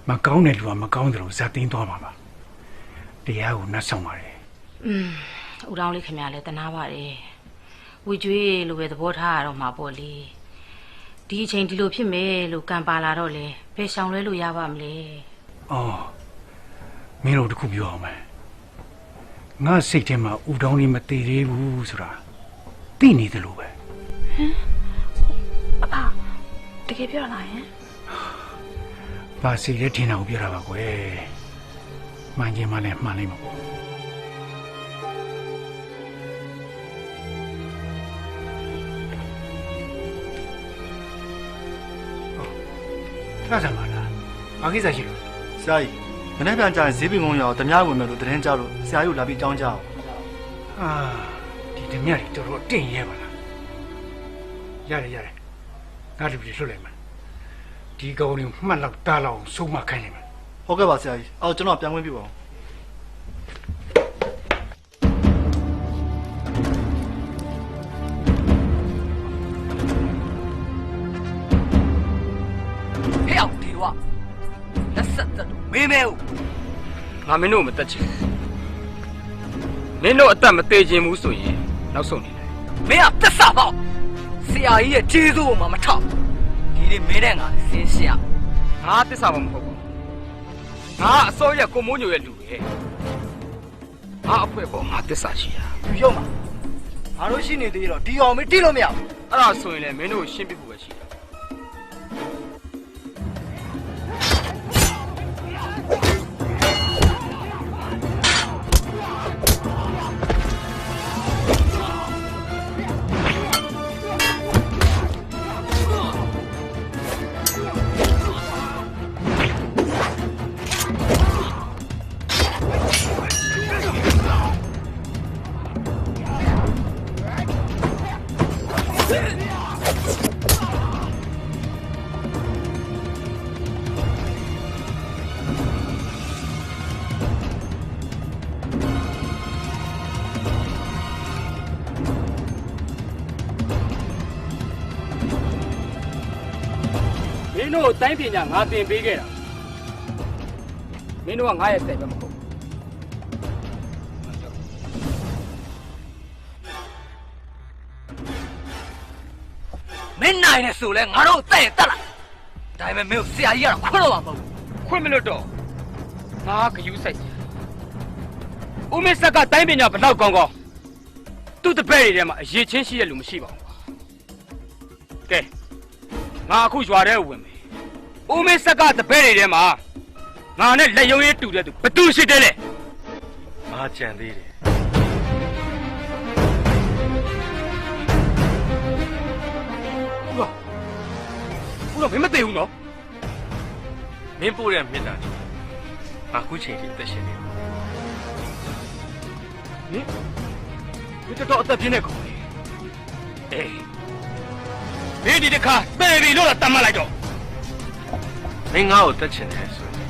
မကောင်းတဲ့လူကမကောင်းတယ်လို့ဇာတင်းသွားပါပါတရားကိုနှက်ဆောင်ပါတယ်ဦးတောင်းလေးခင်ဗျာလည်းတနာပါတယ်ဝီကျွေးလိုပဲသဘောထားရတော့မှာပေါ့လေဒီအချိန်ဒီလိုဖြစ်မယ်လို့ကံပါလာတော့လေဘယ်ရှောင်လဲလို့ရပါမလဲမင်းတို့တခုပြောအောင်မယ်ငါစိတ်ထဲမှာဦးတောင်းလေးမတည်သေးဘူးဆိုတာသိနေတယ်လို့ပဲအဖတကယ်ပြောလာရင်ဘ ငါစိတ်ထဲထင်တာကိုပြောတာပါကွယ်မှန်ခြင်းမှလည်းမှန်လိမ့်မှာပေါ့ထားစမ်းပါလားဘာကိစ္စရှိလို့ ဆရာကြီးမနေ့ပြန်ကြရင်ဈေးပင်ကုန်းရောတ냐ဝင်မယ်လို့တရင်ကြလို့ဆရာကြီးကိုလာပြီးကြောင်းကြအောင် အာဒီဓမြတွေတော်တော်တင့်ရဲပါလားရတယ်ငါတို့ပြည်လွတ်လိုက်မှာဒီကောင်တွေမှတ်လောက်တားလောက်ဆုံးမခိုင်းလိုက်မှာ ဟုတ်ကဲ့ပါဆရာကြီးအော်ကျွန်တော်ပြန်ဝင်ပြပါဦး ဟဲ့အောင်ဒီဝလက်ဆက်သက်မင်းမဲဦး ငါမင်းတို့မတက်ချင်မင်းတို့အသက်မသေးခြင်းဘူးဆိုရင်နောက်ဆုံးနေတယ် မင်းကသစ္စာပေါက်ဆရာကြီးရဲ့ခြေစိုးကိုမှမထောက်ဒီနေ့မင်းနဲ့ငါဆင်းရှင်း ငါသစ္စာမဟုတ်ဘူးငါအစိုးရကိုမိုးညိုရဲ့လူပဲငါအဖွဲပေါ်ငါသစ္စာရှိရ သူရုံမှာငါတို့ရှိနေသေးတော့ဒီအောင်မတိလို့မရဘူး အဲ့ဒါဆိုရင်လည်းမင်းတို့ကိုရှင်းပြဖို့ပဲရှိတာမင်းတို့တိုင်းပညာငါသင်ပေးခဲ့တာမင်းတို့ကငါရဲ့တဲ့ပဲမဟုတ် မင်းနိုင်နေဆိုလဲငါတို့တဲ့တက်လာဒါပေမဲ့မင်းဆရာကြီးကတော့ခွတ်တော့မှာမဟုတ် ခွင့်မလို့တော့ငါဂယူးဆိုင်ဦးမင်းဆက်ကတိုင်းပညာဘလောက်ကောင်းကောင်းသူ့တပည့်တွေထဲမှာအရေးချင်းရှိတဲ့လူမရှိပါဘူးကဲငါအခုရွာထဲဝင်မယ်ဦးမင်းဆက်ကတပည့်တွေထဲမှာငါနဲ့လက်ရုံးရေးတူတဲ့သူဘသူရှိတယ်လဲ ငါကြံသေးတယ် ဦးတော့မင်းမသိဘူးနော် မင်းပို့တဲ့မြစ်တာနေငါခုချိန်ထိအသက်ရှင်နေ မင်းတော်အသက်ပြင်းနေကောင်လေအေးမင်းဒီတစ်ခါသေပြီလို့တတ်မှတ်လိုက်တော့ မင်းငါ့ကိုတက်ချင်တယ်ဆိုရင်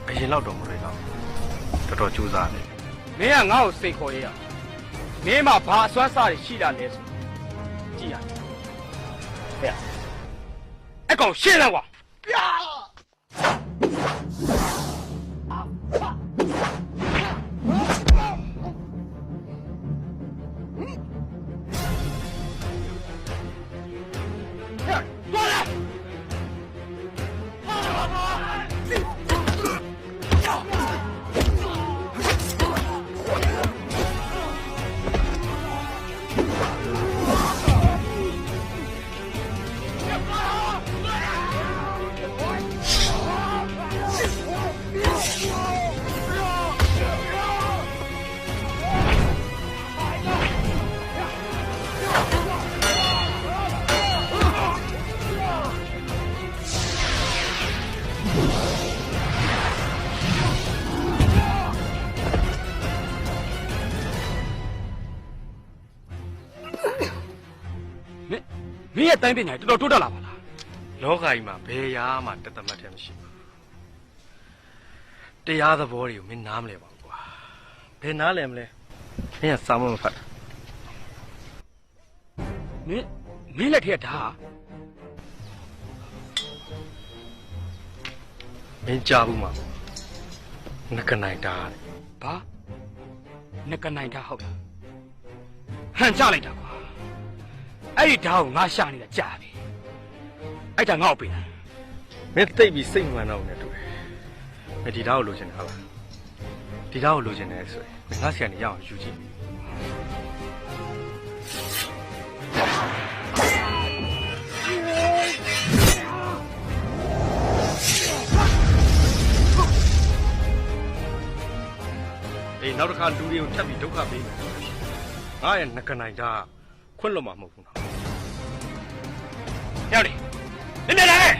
အရင်တော့မလွယ်တော့တော်တော်ကြိုးစားတယ် မင်းကငါ့ကိုစိတ်ခေါ်ရရမင်းမှာဘာအစွမ်းစားတွေရှိလာလဲဆိုကြည့်ရဟဲ့အကောင်ရှင်းလိုက်ကွာပြာ မင်းရဲ့တိုင်းပညာတော်တော်တိုးတက်လာပါလား လောကကြီးမှာဘယ်ရာမှတသက်မှတ်တယ်မရှိဘူးတရားသဘောတွေကိုမင်းနားမလဲပါဘူးကွာဘယ်နားလဲမလဲမင်းကစာမမဖတ် မင်းလက်ထက်ဒါ မင်းကြားဘူးမှာငကနိုင်တာတဲ့ ဘာနကနိုင်တာဟုတ်လားဟန်ကြလိုက်တာကွာအဲ့ဒီဓာတ်ကိုငါရှာနေတာကြာပြီအဲ့ဒါငါ့ကိုပေးတယ် မင်းသိပ်ပြီးစိတ်မှန်တော့နေတူတယ်မင်းဒီဓာတ်ကိုလိုချင်တာဟုတ်လားဒီဓာတ်ကိုလိုချင်တယ်ဆိုရင်မင်းငါဆရာနေရအောင်ယူကြည့် နောက်တစ်ခါလူတွေကိုထပ်ပြီးဒုက္ခပေးမယ်ငါရဲ့ငကနိုင်တာခွင့်လွတ်မှာမဟုတ်ဘူးနော်ရောက်လေနည်းနည်းလေး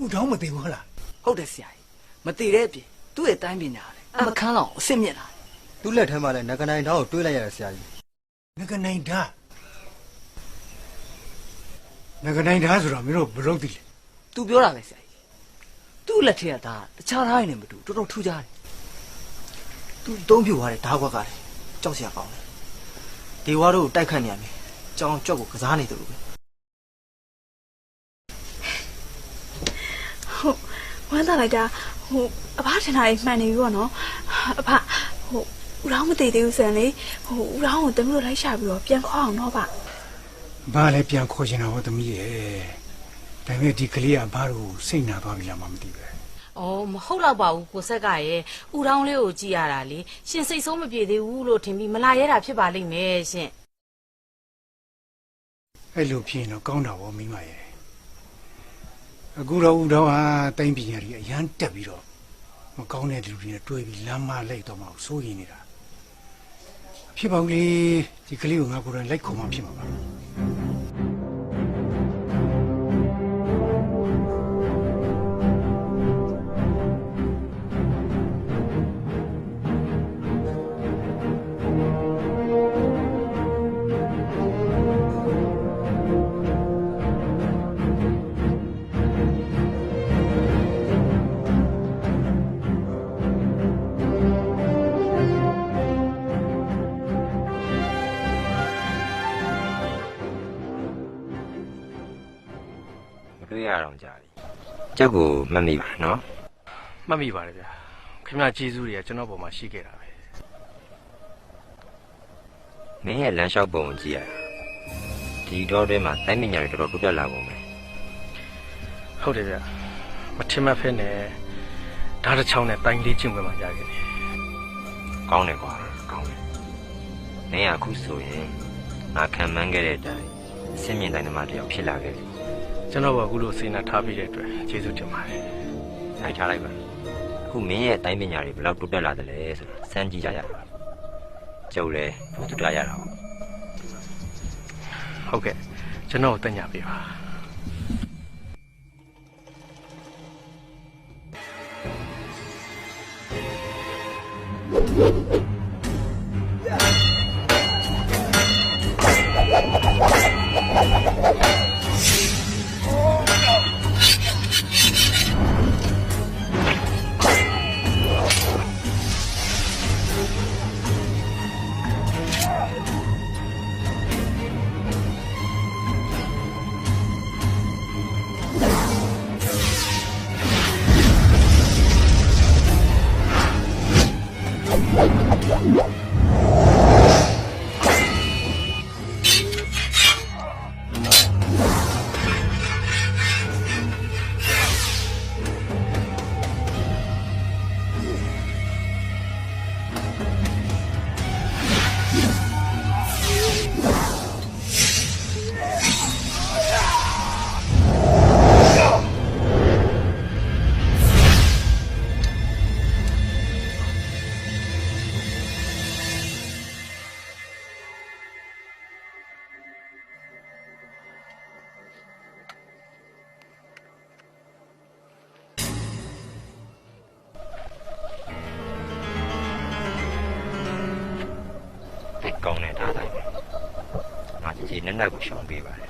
ဦးတောင်းမသိဘူးဟုတ်လား ဟုတ်တယ်ဆရာကြီးမတည်တဲ့အပြင်သူ့ရဲ့တိုင်းပညာလည်းအမခန်းလောက်အစ်စ်မြင့်လာတယ် သူ့လက်ထဲမှာလည်းငကနိုင်ဓာတ်ကိုတွေးလိုက်ရတဲ့ဆရာကြီး ငကနိုင်ဓာတ်ငကနိုင်ဓာတ်ဆိုတော့မင်းတို့ဘယ်လိုသိလဲ သူပြောတာပဲဆရာကြီးသူ့လက်ထဲကဒါတခြားဓာတ်ရည်နဲ့မတူတော်တော်ထူးခြားတယ်သူအသုံးပြုသွားတဲ့ဓာတ်ခွက်ကလည်းကြောက်စရာကောင်းတယ်ဒေဝါတို့ကိုတိုက်ခတ်နေရမယ်ကြောင်ကြောက်ကိုကစားနေတယ်လို့ပဲ ဝမ်းသာလိုက်တာအဖထင်တာကြီးမှန်နေပြီပေါ့နော်အဖဦးရောင်းမတည်သေးဘူးစံလေဦးရောင်းကိုတမီးတို့လိုက်ရှာပြီးတော့ပြန်ခေါ်အောင်တော့ပါ ဘာလဲပြန်ခေါ်ချင်တာဟောသမီးရဲ့ဒါပေမဲ့ဒီကလေးကဘာလို့စိတ်နာသွားပြီလားမသိပဲ ။အော်မဟုတ်တော့ပါဘူးကိုဆက်ကရဲ့ဥတောင်းလေးကိုကြည့်ရတာလေရှင်စိတ်ဆုံးမပြေသေးဘူးလို့ထင်ပြီးမလာရဲတာဖြစ်ပါလိမ့်မယ်ရှင် အဲ့လိုဖြစ်ရင်တော့ကောင်းတာပေါ့မိမရဲ့အခုတော့ဦးတော်ဟာတိုင်းပညာကြီးအရန်တက်ပြီးတော့မကောင်းတဲ့လူတွေနဲ့တွေ့ပြီးလမ်းမလိုက်တော့မှစိုးရိမ်နေတာဖြစ်ပါဦးလေဒီကလေးကိုငါကိုယ်တိုင်လိုက်ခုံမှဖြစ်မှာပါ တွေ့ရအောင်ကြာပြီကြောက်ကိုမှတ်မိပါနော် မှတ်မိပါတယ်ဗျာခင်ဗျာကျေးဇူးတွေကကျွန်တော်ပေါ်မှာရှိခဲ့တာပဲ မင်းရဲ့လမ်းလျှောက်ပုံကိုကြည့်ရဒီတော့တွင်းမှာတိုင်းပညာတွေတော်တော်တိုးတက်လာကုန်မယ် ဟုတ်တယ်ဗျာမထင်မှတ်ဖက်နဲ့ဓာတ်တစ်ချောင်းနဲ့တိုင်းလေးကျင့်ဝင်မှရခဲ့တယ် ကောင်းတယ်ကွာကောင်းတယ်မင်းကအခုဆိုရင်ငါခံမှန်းခဲ့တဲ့အတိုင်းအဆင့်မြင့်တိုင်းသမားတစ်ယောက်ဖြစ်လာခဲ့ပြီ ကျွန်တော်ကအခုလိုစေနာထားပြီးတဲ့အတွက်ကျေးဇူးတင်ပါတယ် ဆိုင်ထားလိုက်ပါအခုမင်းရဲ့တိုင်းပညာတွေဘယ်လောက်တိုးတက်လာသလဲဆိုတာစမ်းကြည့်ကြရအောင်ကျုပ်လည်းပိုတူတာရတာပေါ့ ဟုတ်ကဲ့ကျွန်တော်ကိုတက်ညာပေးပါ ကောင်းနေတာတိုင်းငါကြီးနက်နက်ကိုရှောင်ပေးပါတယ်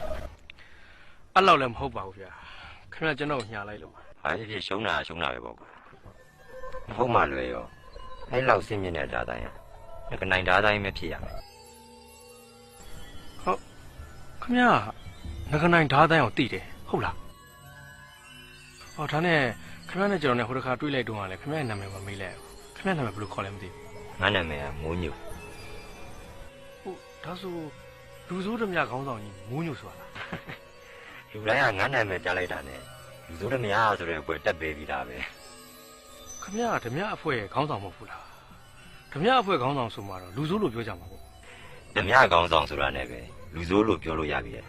အဲ့လောက်လည်းမဟုတ်ပါဘူးဗျာခင်ဗျာကျွန်တော်ကိုညာလိုက်လို့ပါ ။အားဖြစ်ရှုံးတာပဲပေါ့ကွာ။မဟုတ်မှလွယ်ရော။အဲ့လောက်ဆင်းမြင့်တဲ့ဓာတ်တိုင်းကနိုင်ဓာတ်တိုင်းပဲဖြစ်ရမယ် ဟုတ်ခင်ဗျာငကနိုင်ဓာတ်တိုင်းအောင်တည်တယ်ဟုတ်လားဟောဒါနဲ့ခင်ဗျာနဲ့ကျွန်တော်နဲ့ဟိုတစ်ခါတွေ့လိုက်တော့ကလည်းခင်ဗျာရဲ့နာမည်မမေးလိုက်ဘူးခင်ဗျာနာမည်ဘယ်လိုခေါ်လဲမသိဘူး ။ငါနာမည်ကမိုးညို ဟုတ်ဒါဆိုလူစိုးဓမြခေါင်းဆောင်ကြီးမိုးညိုဆိုတာလား ။လူတိုင်းကငါနာမည်ကြားလိုက်တာနဲ့လူစိုးတမရဆိုတဲ့ဘွယ်တက်ပေးပြီးသားပဲ ခ ခမရဓမြအဖွဲခေါင်းဆောင်မဟုတ်ဘူးလားဓမြအဖွဲခေါင်းဆောင်ဆိုမှတော့လူဆိုးလို့ပြောကြမှာပေါ့ ဓမြကောင်းဆောင်ဆိုတာနဲ့ပဲလူဆိုးလို့ပြောလို့ရပြီရဲ့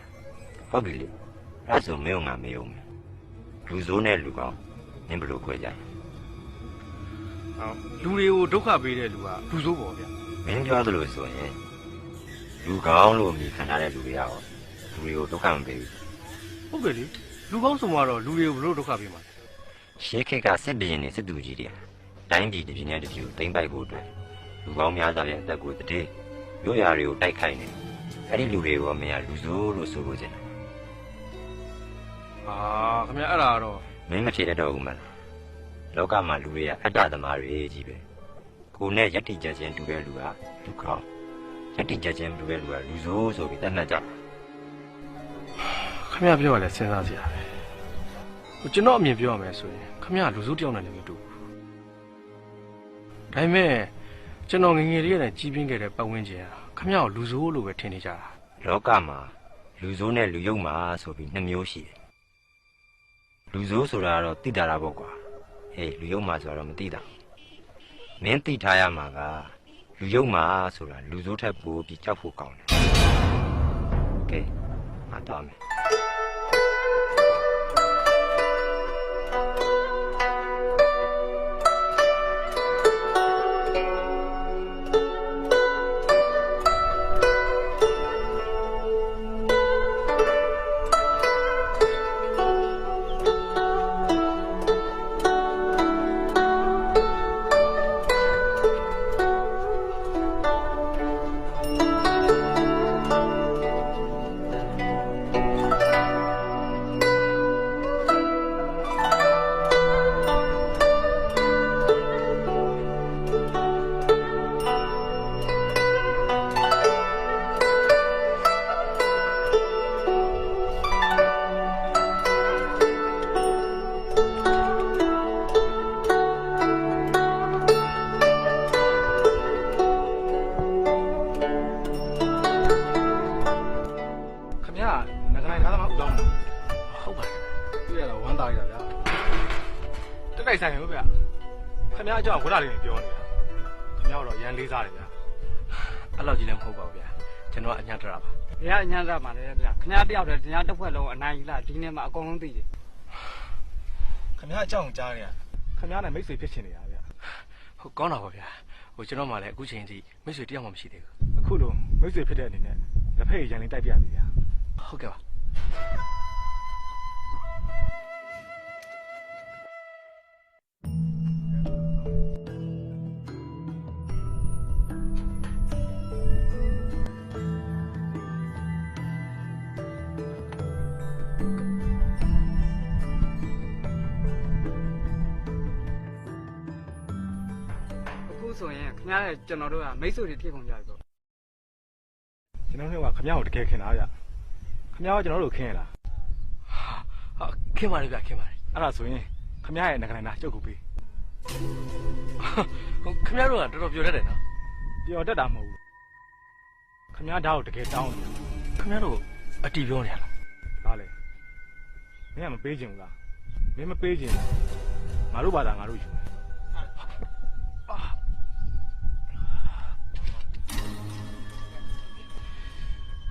ဟုတ်ပြီလေအဲ့ဆိုမင်းငါမေးအောင်မယ်လူဆိုးနဲ့လူကောင်းမင်းဘယ်လိုခွဲကြလဲ လူတွေကိုဒုက္ခပေးတဲ့လူကလူဆိုးပေါ့ဗျ မင်းပြောသလိုဆိုရင်လူကောင်းလို့အမိခံထားတဲ့လူတွေရောလူတွေကိုဒုက္ခမပေးဘူး ဟုတ်ကဲ့လေလူကောင်းဆိုမှတော့လူတွေကိုဘယ်လိုဒုက္ခပေးမှာလဲ ရှေးခေတ်ကစစ်ဘီရင်နဲ့စစ်သူကြီးတွေတိုင်းပြည်တစ်ပြည်နဲ့တစ်ပြည်ကိုတိမ့်ပိုက်ဖို့အတွက်လူကောင်းများစွာရဲ့အသက်ကိုတည်ရိုးရာတွေကိုတိုက်ခိုက်နေအဲ့ဒီလူတွေကိုမင်းကလူဆိုးလို့ဆိုလို့ကျင်တယ် ခင်ဗျအဲ့ဒါတော့ မင်းမဖြေတတ်တော့ဘူးမလားလောကမှာလူတွေကအတ္တသမားတွေကြီးပဲကိုနဲ့ယက်တိကြချင်းတူတဲ့လူကလူကောင်းယက်တိကြချင်းတူတဲ့လူကလူဆိုးဆိုပြီးတတ်မှတ်ကြ ခမရပြောရလဲစဉ်းစားစရာပဲကျွန်တော်အမြင်ပြောရမယ်ဆိုရင်ခမရလူစုတယောက်နဲ့လည်းမတူဘူးဒါပေမဲ့ကျွန်တော်ငငယ်လေးနဲ့ကြီးပြင်းခဲ့တဲ့ပတ်ဝန်းကျင်ကခမရကိုလူစုလို့ပဲထင်နေကြတာ လောကမှာလူဆိုးနဲ့လူယုံမာဆိုပြီးနှစ်မျိုးရှိတယ်လူဆိုးဆိုတာကတော့သိတာပေါ့ကွာဟေးလူယုံမာဆိုတော့မသိတာမင်းသိထားရမှာကလူယုံမာဆိုတာလူဆိုးထက်ပိုပြီးကြောက်ဖို့ကောင်းတယ်ကဲအတော်မယ် ဆိုင်ဟုတ်ဗျခင်ဗျားအကြောင်းဝရလေးနေပြောနေတာခင်ဗျားတော့ရန်လေးစားတယ်ဗျာ အဲ့လောက်ကြီးလည်းမဟုတ်ပါဘူးဗျာကျွန်တော်ကအညာတရပါ ဘယ်ကအညာတရမှာလဲဗျာခင်ဗျားတယောက်တည်းတရားတစ်ဖွဲ့လုံးအနိုင်ကြီးလားဒီနေ့မှအကုန်လုံးသိတယ် ခင်ဗျားအကြောင်းကြားနေရခင်ဗျားနဲ့မိတ်ဆွေဖြစ်ချင်နေတာဗျာ ဟုတ်ကောင်းတာပါဗျာကျွန်တော်မှလည်းအခုချိန်ထိမိတ်ဆွေတယောက်မှမရှိသေးဘူး အခုလိုမိတ်ဆွေဖြစ်တဲ့အနေနဲ့လက်ဖက်ရန်လေးတိုက်ပြပြီဗျာ ဟုတ်ကဲ့ပါ ဆိုရင်ခင်ဗျားနဲ့ကျွန်တော်တို့ကမိတ်ဆွေတွေဖြစ်ကုန်ကြပြီပေါ့ ကျွန်တော်တို့ကခင်ဗျားကိုတကယ်ခင်တာဗျာခင်ဗျားကကျွန်တော်တို့ခင်ရလား ဟာခင်ပါလေဗျာခင်ပါလေ အဲ့ဒါဆိုရင်ခင်ဗျားရဲ့ငကနိုင်နာကြုတ်ကူပေး ခင်ဗျားတို့ကတော်တော်ပြောတတ်တယ်နော် ပြောတတ်တာမဟုတ်ဘူးခင်ဗျားဓာတ်ကိုတကယ်တောင်းတယ် ခင်ဗျားတို့အတီးပြောနေရလား ဒါလေမင်းကမပေးချင်ဘူးလားမင်းမပေးချင်ငါတို့ဘာသာငါတို့ယူ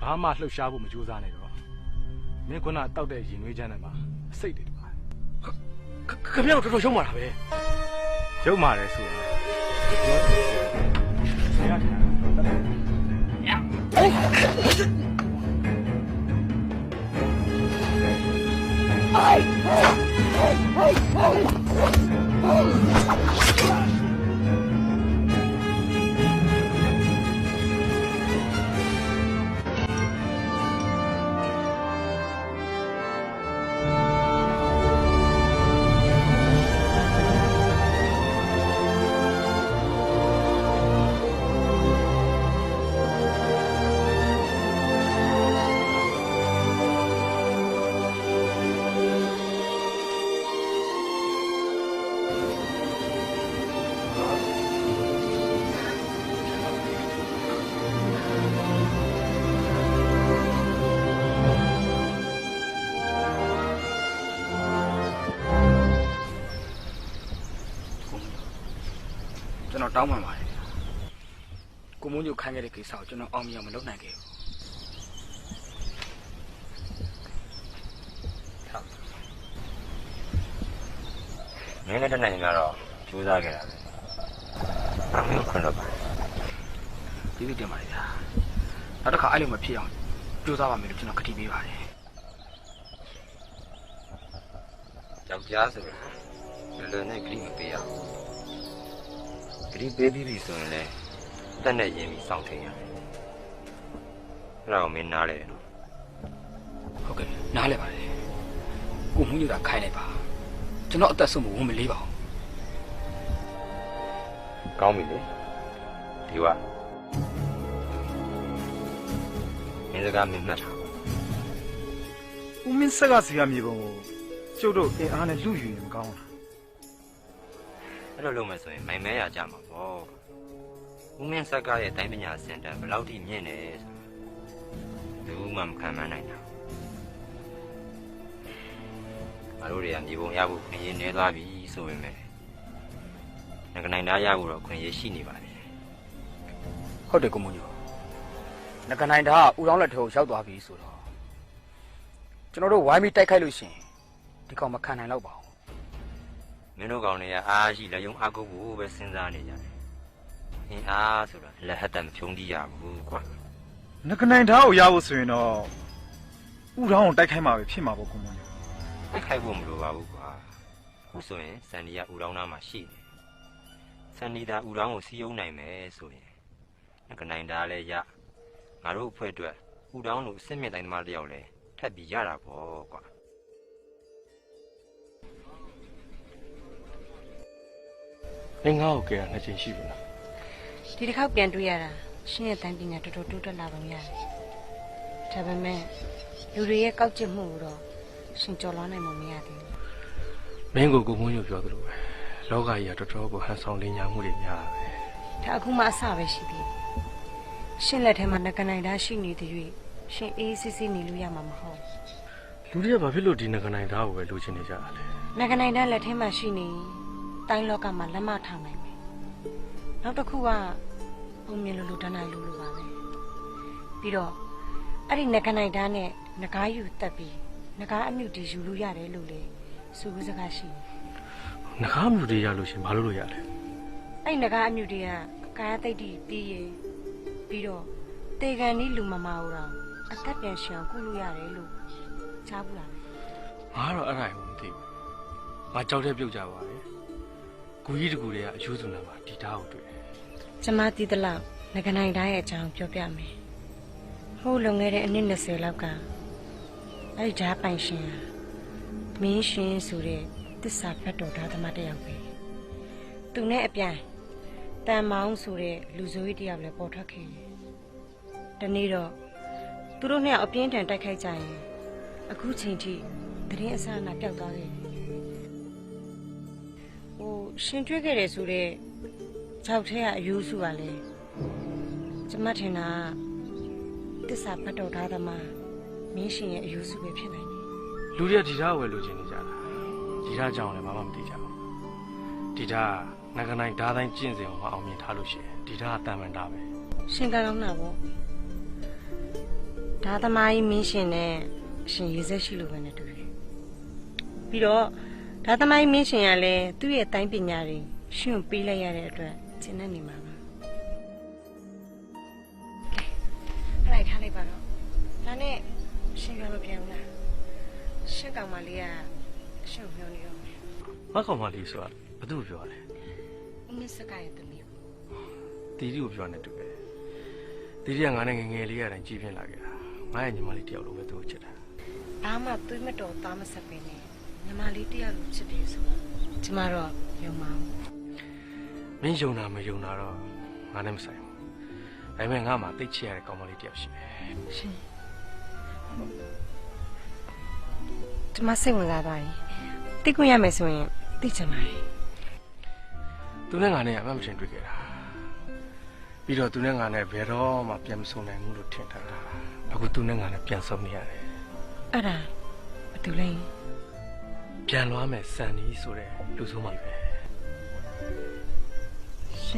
ဘာမှလှုပ်ရှားဖို့မကြိုးစားနဲ့တော့မင်းကတောက်တဲ့ရင်နွေးချမ်းတယ်မှာအစိတ်တွေပါ ခင်ဗျားတို့တော်တော်ရုံးမာတာပဲ ရုံမာတယ်ဆိုရင်ပြောတယ်ဆရာကတော်တယ် တောင်းပန်ပါတယ်ကိုမိုးညိုခိုင်းခဲ့တဲ့ကိစ္စကိုကျွန်တော်အောင်မြင်အောင်မလုပ်နိုင်ခဲ့ဘူးမင်းလည်းတနိုင်ကတော့ကြိုးစားခဲ့တာပဲအမေခွင့်တော့ပါဒီလိုတင်ပါလေဗျာနောက်တစ်ခါအဲ့လိုမဖြစ်အောင်ကြိုးစားပါမယ်လို့ကျွန်တော်ကတိပေးပါတယ်ယောက်ျားဆိုတော့လွယ်နဲ့ဂရိမပေးရဘူးဂရိပေးပြီးပြီဆိုရင်လည်းတက်နဲ့ရင်းပြီးစောင့်ထင်ရတယ်အဲ့ဒါကိုမင်းနားလဲနော်ဟုတ်ကဲ့နားလဲပါတယ်ကိုမိုးညိုကခိုင်းလိုက်ပါကျွန်တော်အသက်ဆုံးမဝင်မလေးပါဘူးကောင်းပြီလေဒီကမင်းစကားမင်းမှတ်ထားဦးမင်းဆက်ကစီရမြေပုံကိုကျုပ်တို့အင်အားနဲ့လူယူရင်မကောင်းလားအဲ့လိုလုပ်မယ်ဆိုရင်မိုင်မဲရကြမှာပေါ့ဦးမင်းဆက်ကရဲ့တိုင်းပညာစင်တာဘယ်လောက်ထိမြင့်နေဆိုဘူးမှမခံမနိုင်တာငါတို့တွေကမြေပုံရဖို့ခွင့်ရနေသွားပြီဆိုပေမဲ့ငကနိုင်သားရဖို့တော့ခွင့်ရရှိနေပါလေဟုတ်တယ်ကိုမိုးညိုငကနိုင်သားကဦးတောင်းလက်ထဲကိုရောက်သွားပြီဆိုတော့ကျွန်တော်တို့ဝိုင်းပြီးတိုက်ခိုက်လို့ရှိရင်ဒီကောင်မခံနိုင်တော့ပါဘူးမင်းတို့ကောင်တွေကအားရှိလက်ယုံအားကိုးဖို့ပဲစဉ်းစားနေကြတယ်အင်းအားဆိုတာလက်ဟတ်တမဖြုံးကြည့်ရဘူးကွာငကနိုင်သားကိုရဖို့ဆိုရင်တော့ဥထောင်းကိုတိုက်ခိုက်မှာပဲဖြစ်မှာပေါ့ကွန်မွန်တိုက်ခိုက်ဖို့မလိုပါဘူးကွာအခုဆိုရင်စန်ဒီကဥထောင်းသားမှာရှိတယ်စန်ဒီသားဥထောင်းကိုစီးယုံနိုင်မယ်ဆိုရင်ငကနိုင်သားလည်းရငါတို့အဖွဲ့အတွက်ဥထောင်းလို့အစ်မြင့်တိုင်းသမားတယောက်လည်းထပ်ပြီးရတာပေါ့ကွာငါ့ကိုကြည့်ရနှစ်ချိန်ရှိပြီလားဒီတစ်ခေါက်ပြန်တွေ့ရတာရှင်ရဲ့တန်းပညာတော်တော်တိုးတက်လာပုံရတယ်ဒါပေမဲ့လူတွေရဲ့ကောက်ကျစ်မှုတော့ရှင်ကြော်လွှမ်းနိုင်မှမရသေးဘူးမင်းကိုမိုးညိုပြောသလိုပဲလောကကြီးကတော်တော်ကိုဟန်ဆောင်လင်းညာမှုတွေများတာပဲဒါအခုမှအစပဲရှိသေးတယ်ရှင်လက်ထဲမှာငကနိုင်သားရှိနေတဲ့၍ရှင်အေးစစ်စစ်နေလို့ရမှာမဟုတ်လူတွေကဘာဖြစ်လို့ဒီငကနိုင်သားကိုပဲလိုချင်နေကြတာလဲငကနိုင်သားလက်ထဲမှာရှိနေတိုင်းလောကမှာလက်မထောင်နိုင်မယ်နောက်တစ်ခုကပုံမြင်လိုတန်းနိုင်လိုပါပဲပြီးတော့အဲ့ဒီငကနိုင်သားနဲ့ငကားယူတက်ပြီးငကားအမြုပ်တီယူလို့ရတယ်လို့လေဆိုစကားရှိငကားအမြုပ်တီရလို့ရှင်ဘာလို့လို့ရလဲအဲ့ငကားအမြုပ်တီကကာယသိတ္တိပြီးရပြီးတော့တေကန်ဒီလူမမဟုတ်တော့အသက်ပြန်ရှောင်ကုလို့ရတယ်လို့ချားဘူးလားငါတော့အဲ့ဒါကိုမသိဘူးငါကြောက်တဲ့ပြုတ်ကြပါလေဂူကြီးတကူတွေကအယူစုနာမှာဒီသားကိုတွေ့တယ်ကျမတီးတလောက်ငကနိုင်တိုင်းရဲ့အကြောင်းပြောပြမယ်ဟိုးလွန်ခဲ့တဲ့အနှစ်20လောက်ကအဲ့ဒီဓာပိုင်ရှင်မင်းရှင်ဆိုတဲ့တစ္ဆာဖတ်တော်ဓာသမားတယောက်ပဲသူနဲ့အပြန်တန်မောင်းဆိုတဲ့လူဆိုးကြီးတယောက်လည်းပေါ်ထွက်ခဲ့တယ်။ဒီနေ့တော့သူတို့နှစ်ယောက်အပြင်းထန်တိုက်ခိုက်ကြရင်အခုချိန်ထိသတင်းအစအနပျောက်သွားခဲ့တယ်။ရှင်တွေ့ခဲ့တယ်ဆိုတဲ့၆ထဲကအယူစုကလည်းကျမထင်တာတစ္ဆာဖတ်တော်ဓာသမားမင်းရှင်ရဲ့အယူစုပဲဖြစ်နိုင်တယ်။လူတွေကဒီသားကိုပဲလိုချင်နေကြတာ။ဒီသားကြောင့်လည်းဘာမှမသိကြဘူး။ဒီသားငကနိုင်ဓာတိုင်းကျင့်စဉ်ကိုအောင်မြင်ထားလို့ရှိရင်ဒီသားအတန်မှန်တာပဲရှင်ကကောင်းတာပေါ့ဓာသမားကြီးမင်းရှင်နဲ့ရှင်ရေးဆက်ရှိလို့ပဲနဲ့တူတယ်ပြီးတော့ဓာသမားကြီးမင်းရှင်ကလည်းသူ့ရဲ့တိုင်းပညာတွေရှင်ကိုပေးလိုက်ရတဲ့အတွက်ကျင့်နေနေမှာပါအဲ့ဒါထားလိုက်ပါတော့ဒါနဲ့ရှင်ပြောမပြန်ဘူးလားရှင်ကောင်မလေးကရှင်ပြောနေရောမကောင်မလေးဆိုတာဘယ်သူပြောလဲဦးမင်းစကားရဲ့သမီးတီတီကိုပြောနေတူပဲတီတီကငါနဲ့ငငယ်လေးရတိုင်းကြီးပြင်းလာခဲ့တာငါရဲ့ညီမလေးတယောက်လိုပဲသူ့ကိုချစ်တာဘာမှသွေးမတော်သားမဆက်ပင်နဲ့ညီမလေးတယောက်လိုချစ်တယ်ဆိုတော့ကျမတော့ယုံပါဘူးမင်းယုံတာမယုံတာတော့ငါနဲ့မဆိုင်ဘူးဒါပေမဲ့ငါမှသိချင်ရတဲ့ကောင်မလေးတယောက်ရှိတယ်ရှင်ကျမစိတ်ဝင်စားသွားပြီသိခွင့်ရမယ်ဆိုရင်သိချင်ပါတယ်သူနဲ့ငါနဲ့အမှန်မထင်တွေ့ခဲ့တာပြီးတော့သူနဲ့ငါနဲ့ဘယ်တော့မှပြန်မဆုံနိုင်ဘူးလို့ထင်ထားတာအခုသူနဲ့ငါနဲ့ပြန်ဆုံနေရတယ်အဲ့ဒါဘာတူလဲပြန်လွားမယ်စံနီးဆိုတဲ့လူဆုံးမပဲရှ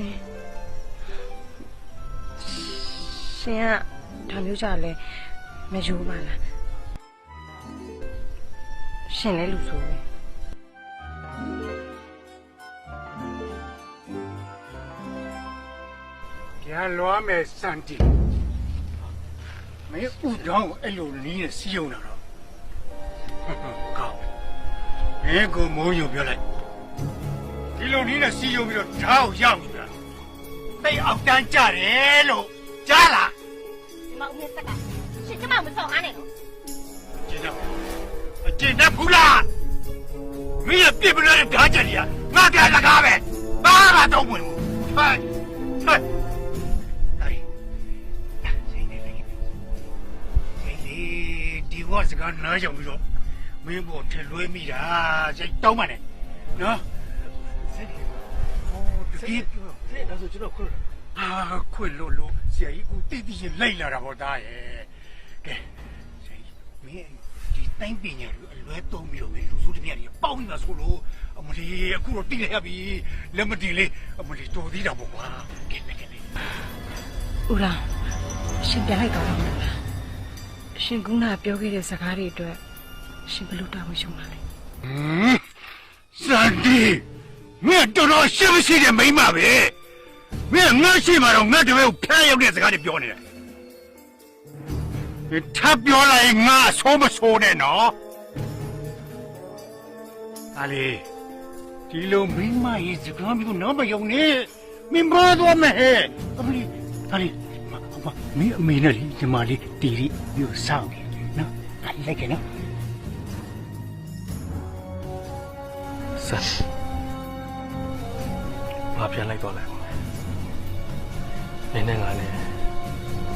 ရှင်ကဒါမျိုးကြလဲမယူပါလားရှင်လဲလူဆိုပဲ ပြန်လွားမယ်စန်တီမင်းဥတောင်းအဲ့လိုနီးနဲ့စီးုံတာတော့ကောင်းမင်းကမိုးညိုပြောလိုက်ဒီလိုနီးနဲ့စီးုံပြီးတော့ဓာတ်ကိုရောက်နေတာတိတ်အောက်တန်းကြတယ်လို့ကြားလား ဒီမှာဦးမြတ်ဆက်ကရှင်ကျမမစော်ကားနဲ့နော် ကျင်းတော့ကျင်းတဲ့ဘူးလားမင်းရပြစ်ပလို့ဓာတ်ကြတယ်ငါကလည်းကားပဲဘာမှတော့ဝင်ဘူးဟဲ့ဟဲ့ဒီဝတ်စကားနားကြောင်ပြီးတော့မင်းဘောထလွေးမိတာစိတ်တောင်းပါနဲ့နော်စိတ်ဟိုတကယ်စိတ်ဒါဆိုကျွန်တော်ခွတ်ခွတ်လို့ဆရာကြီးကတိတိချင်းလိုက်လာတာပေါ့သားရဲ့ကဲဆရာကြီးမင်းဒီတိုင်းပညာလူအလွဲသုံးပြီးတော့လူစုတပြက်ကြီးပေါက်ပြီးပါဆိုလို့အမလီအခုတော့တိလိုက်ရပြီလက်မတီလေးအမလီတော်သေးတာပေါ့ကွာကဲကဲဦးလားရှင်ပြန်လိုက်တော့မလားရှင်ကုနာပြောခဲ့တဲ့စကားတွေအတွက်ရှင်ဘယ်လိုတောင်းရှုံးလာလဲစန်ဒီမင်းတော်တော်ရှိမရှိတဲ့မိန်းမပဲမင်းငါရှိမှတော့ငါတပည့်ကိုဖျားရောက်တဲ့စကားတွေပြောနေတာဒီထပ်ပြောလိုက်ငါဆိုးမဆိုးနဲ့နော်အားလေဒီလိုမိန်းမရဲ့စကားမျိုးတော့မယုံနဲ့မင်းဘာတော့မဲအမလီအားလေမင်းအမေနဲ့ဒီမလေးတီရီမျိုးစောင့်နေနော်အဲ့လိုကနေဆက်ဘာပြန်လိုက်တော့လဲနင်းနဲ့ငါနဲ့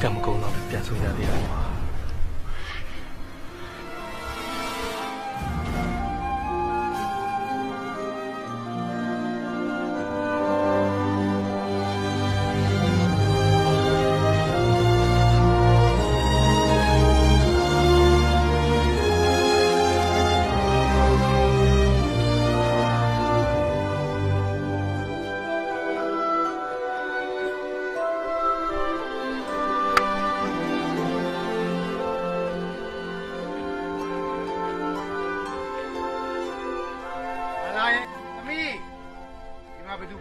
ကံမကုန်းတော့ပြန်ဆိုရသေးတယ်ကွာ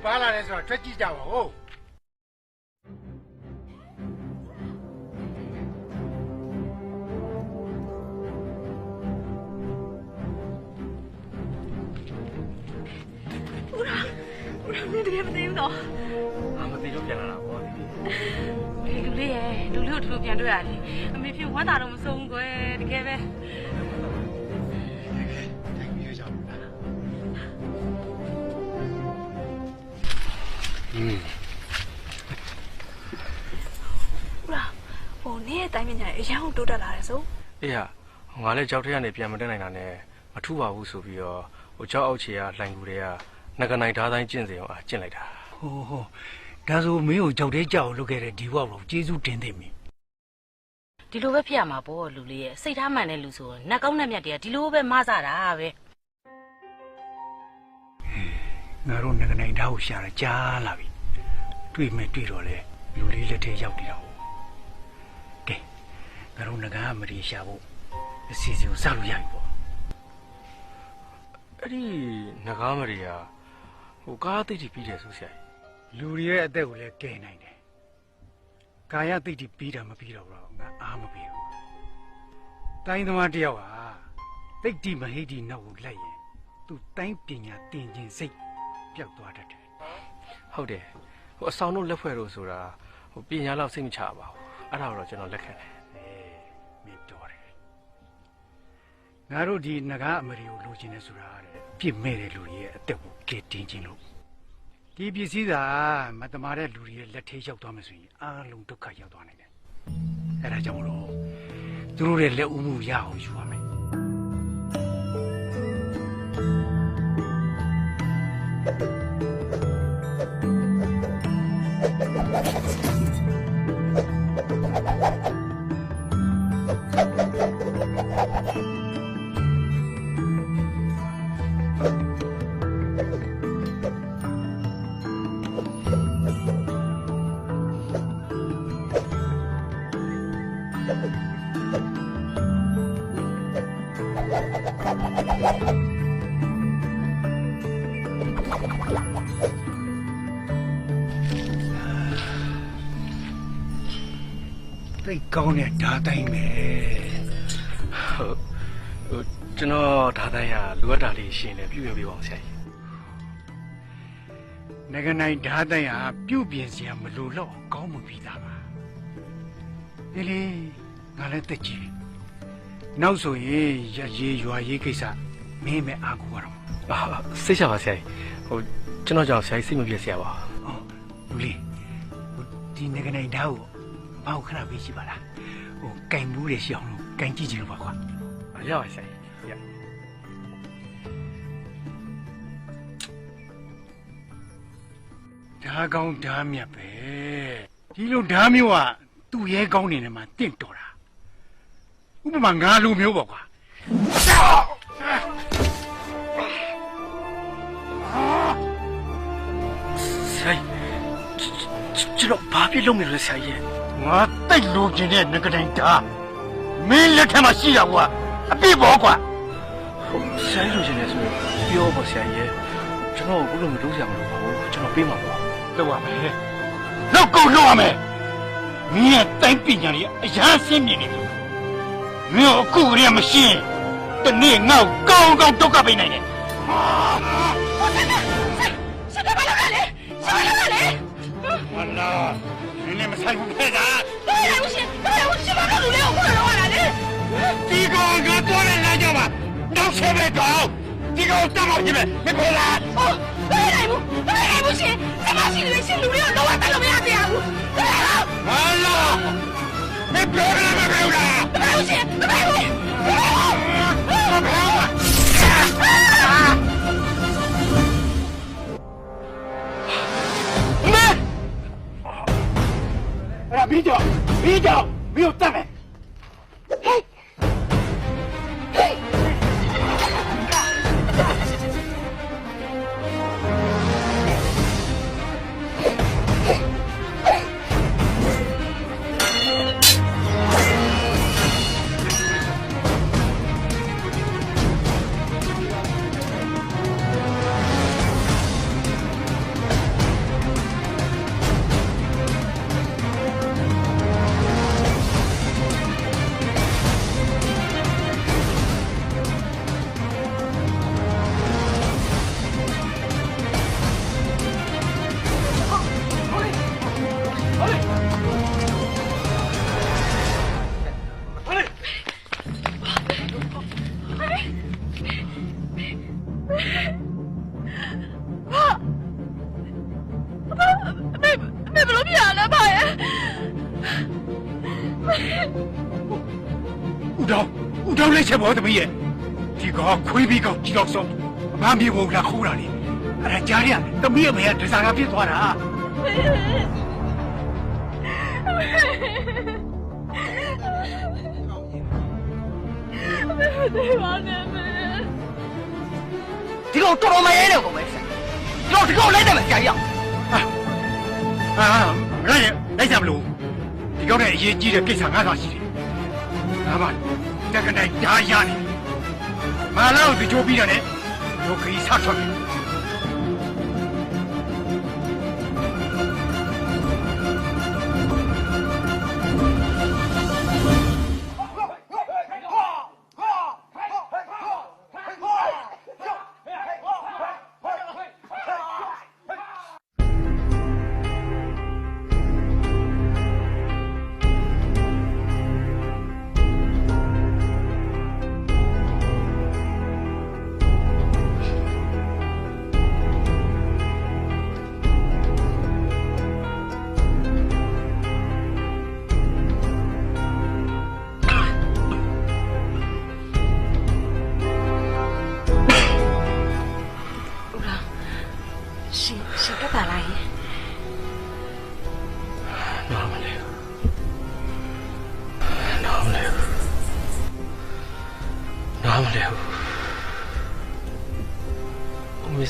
ဘာလာလဲဆိုတော့ထွက်ကြည့်ကြပါဦးဦးရာမင်းတကယ်မသိဘူးနော်မသိလို့ပြန်လာတာပေါ့လူလေးရဲ့လူလေးကိုတူပြန်တွေ့ရတယ်အမေဖြစ်ဝမ်းသာတော့မဆုံးဘူးကွယ်တကယ်ပဲနင်းရဲ့တိုင်းပညာအရန်ကိုတိုးတက်လာတယ်ဆိုအေးဟာငါလည်းကြောက်ထက်ကနေပြန်မတက်နိုင်တာနဲ့မထူပါဘူးဆိုပြီးတော့ဟိုကြောက်အောက်ချေကလှိုင်ကူတွေကငကနိုင်ဓာတ်တိုင်းကျင့်စေအောင်ကျင့်လိုက်တာဟိုဒါဆိုမင်းကိုကြောက်တဲ့ကြောက်လုပ်ခဲ့တဲ့ဒီဝေါ့ကိုကျေးဇူးတင်သိမင်းဒီလိုပဲဖြစ်ရမှာပေါ့လူလေးရဲ့စိတ်ထားမှန်တဲ့လူဆိုနတ်ကောင်းနတ်မြတ်တွေကဒီလိုပဲမဆတာပဲငါတို့ငကနိုင်ဓာတ်ကိုရှာရကြားလာပြီတွေ့မယ်တွေ့တော့လေလူလေးလက်ထဲရောက်နေတာငါတို့ငကားမရီရှာဖို့အစီအစဉ်ကိုစလို့ရပြီပေါ့အဲ့ဒီငကားမရီကဟိုကားသိတိပြီးတယ်ဆိုဆရာလူတွေရဲ့အသက်ကိုလည်းကယ်နိုင်တယ်ကာယသိတိပြီးတာမပြီးတော့ဘူးငါအားမပြီးဘူးတိုင်းသမားတယောက်ဟာသိတိမဟိတိနောက်ကိုလိုက်ရင်သူတိုင်းပညာတင်ခြင်းစိတ်ပျောက်သွားတတ်တယ်ဟုတ်တယ်ဟိုအဆောင်တို့လက်ဖွဲ့တို့ဆိုတာဟိုပညာလောက်စိတ်မချပါဘူးအဲ့ဒါတော့ကျွန်တော်လက်ခံတယ်ငါတို့ဒီငကားအမရီကိုလိုချင်နေဆိုတာတဲ့ပြစ်မဲ့တဲ့လူတွေရဲ့အသက်ကိုကယ်တင်ခြင်းလို့ဒီပစ္စည်းသာမတမာတဲ့လူတွေရဲ့လက်ထဲရောက်သွားမှဆိုရင်အားလုံးဒုက္ခရောက်သွားနိုင်တယ်အဲဒါကြောင့်မလို့သူတို့ရဲ့လက်ဦးမှုရအောင်ယူရမယ် သိကောင်းတဲ့ဓာတ်တိုင်းပဲ ကျွန်တော်ဒါတိုင်းကလိုအပ်တာလေးရှင်းတယ်ပြုပြင်ပေးပါအောင်ဆရာကြီး နိုင်ငံနိုင်ဓာတ်တိုင်းဟာပြုတ်ပြင်စရာမလိုတော့ကောင်းမှုပြီးသားပါဒီလေငါလည်းတက်ကြည့်နောက်ဆိုရင်ရရေးရွာရေးကိစ္စမင်းမဲ့အားကိုရတော့ စိတ်ချပါဆရာကြီးကျွန်တော်ကြောင့်ဆရာကြီးစိတ်မပြေဆရာပါ လူလေးဒီနိုင်ငံနိုင်ဓာတ်ကိုဘာခဏပေးရှိပါလားကင်မှုတွေရှိအောင်လို့ကင်ကြည့်ကြည့်လို့ပါကွာ ရပါဆရာကြီး ဓာတ်ကောင်းဓာတ်မြတ်ပဲဒီလိုဓာတ်မျိုးကသူ့ရဲကောင်းနေတယ်မှာတင့်တော်တာဥပမာငါလိုမျိုးပေါ့ကွာ ဆရာကြီးကျွန်တော်ဘာဖြစ်လို့မလဲဆရာကြီး ငါတိတ်လိုချင်တဲ့ငကတိုင်ဓာတ်မင်းလက်ထက်မှာရှိတာကွာအပြစ်ပေါ့ကွာ ဆရာကြီးလိုချင်တယ်ဆိုရင်ပြောပါဆရာကြီးကျွန်တော်အခုလိုမလုပ်ရမလို့ပါဘူးကျွန်တော်ပေးမှာပါ လောက်ရမယ်လောက်ကုန်လောက်ရမယ်မင်းရဲ့တိုင်းပညာတွေအရာဆင်းမြင်နေပြီမင်းအခုကလေးမရှိရင်တနေ့ငါ့ကိုကောင်းကောင်းဒုက္ခပေးနိုင်တယ် ရှင်ဘာလုပ်ရလဲရှင်ဘာလုပ်ရလဲ မနာမင်းလည်းမဆိုင်ဘူးခဲ့တာ ဘာလို့ရှင်ဘာလို့လူလေးကိုခေါ်တော့ရလဲ ဒီကောင်ကတော့လည်းလာကြပါနောက်ဆက်ပဲတော့ဒီကောင်တောင်းအောင်ကြည့်မယ်မဖေးလား ဟုတ်ဘယ်နိုင်ဘူးရှင်စမရှိလူရှင်လူလေးကိုတော့တတ်လို့မရသေးဘူး ဟာလာမပြောရမှာမဟုတ်လား ဘာလို့ရှင်ဘာလို့အဲ့ဒါပြီးကြောင်မင်းကိုတတ်မယ် ဦးတောင်းလက်ချက်ပေါ်သမီးရဲ့ဒီကောင်ခွေးပြီးကောင်ကြီးတော့ဆုံးအမမြေဘုံလာခိုးတာလေအဲ့ဒါကြားရသမီးရဲ့မေကဒဇာကပြစ်သွားတာ ဒီကောင်တော်တော်မရဲတယ်ကောင်ပဲဒီကောင်လိုက်တယ်မကြာရအောင်လိုက်ကြမလို့ဒီကောင်နဲ့အရေးကြီးတဲ့ကိစ္စငါသာရှိတယ်ငါမှတက္ကနိုင်ဓာရနေမာလာကိုကြိုးပြီးတယ်တို့ခရီးဆက်ထွက်တယ်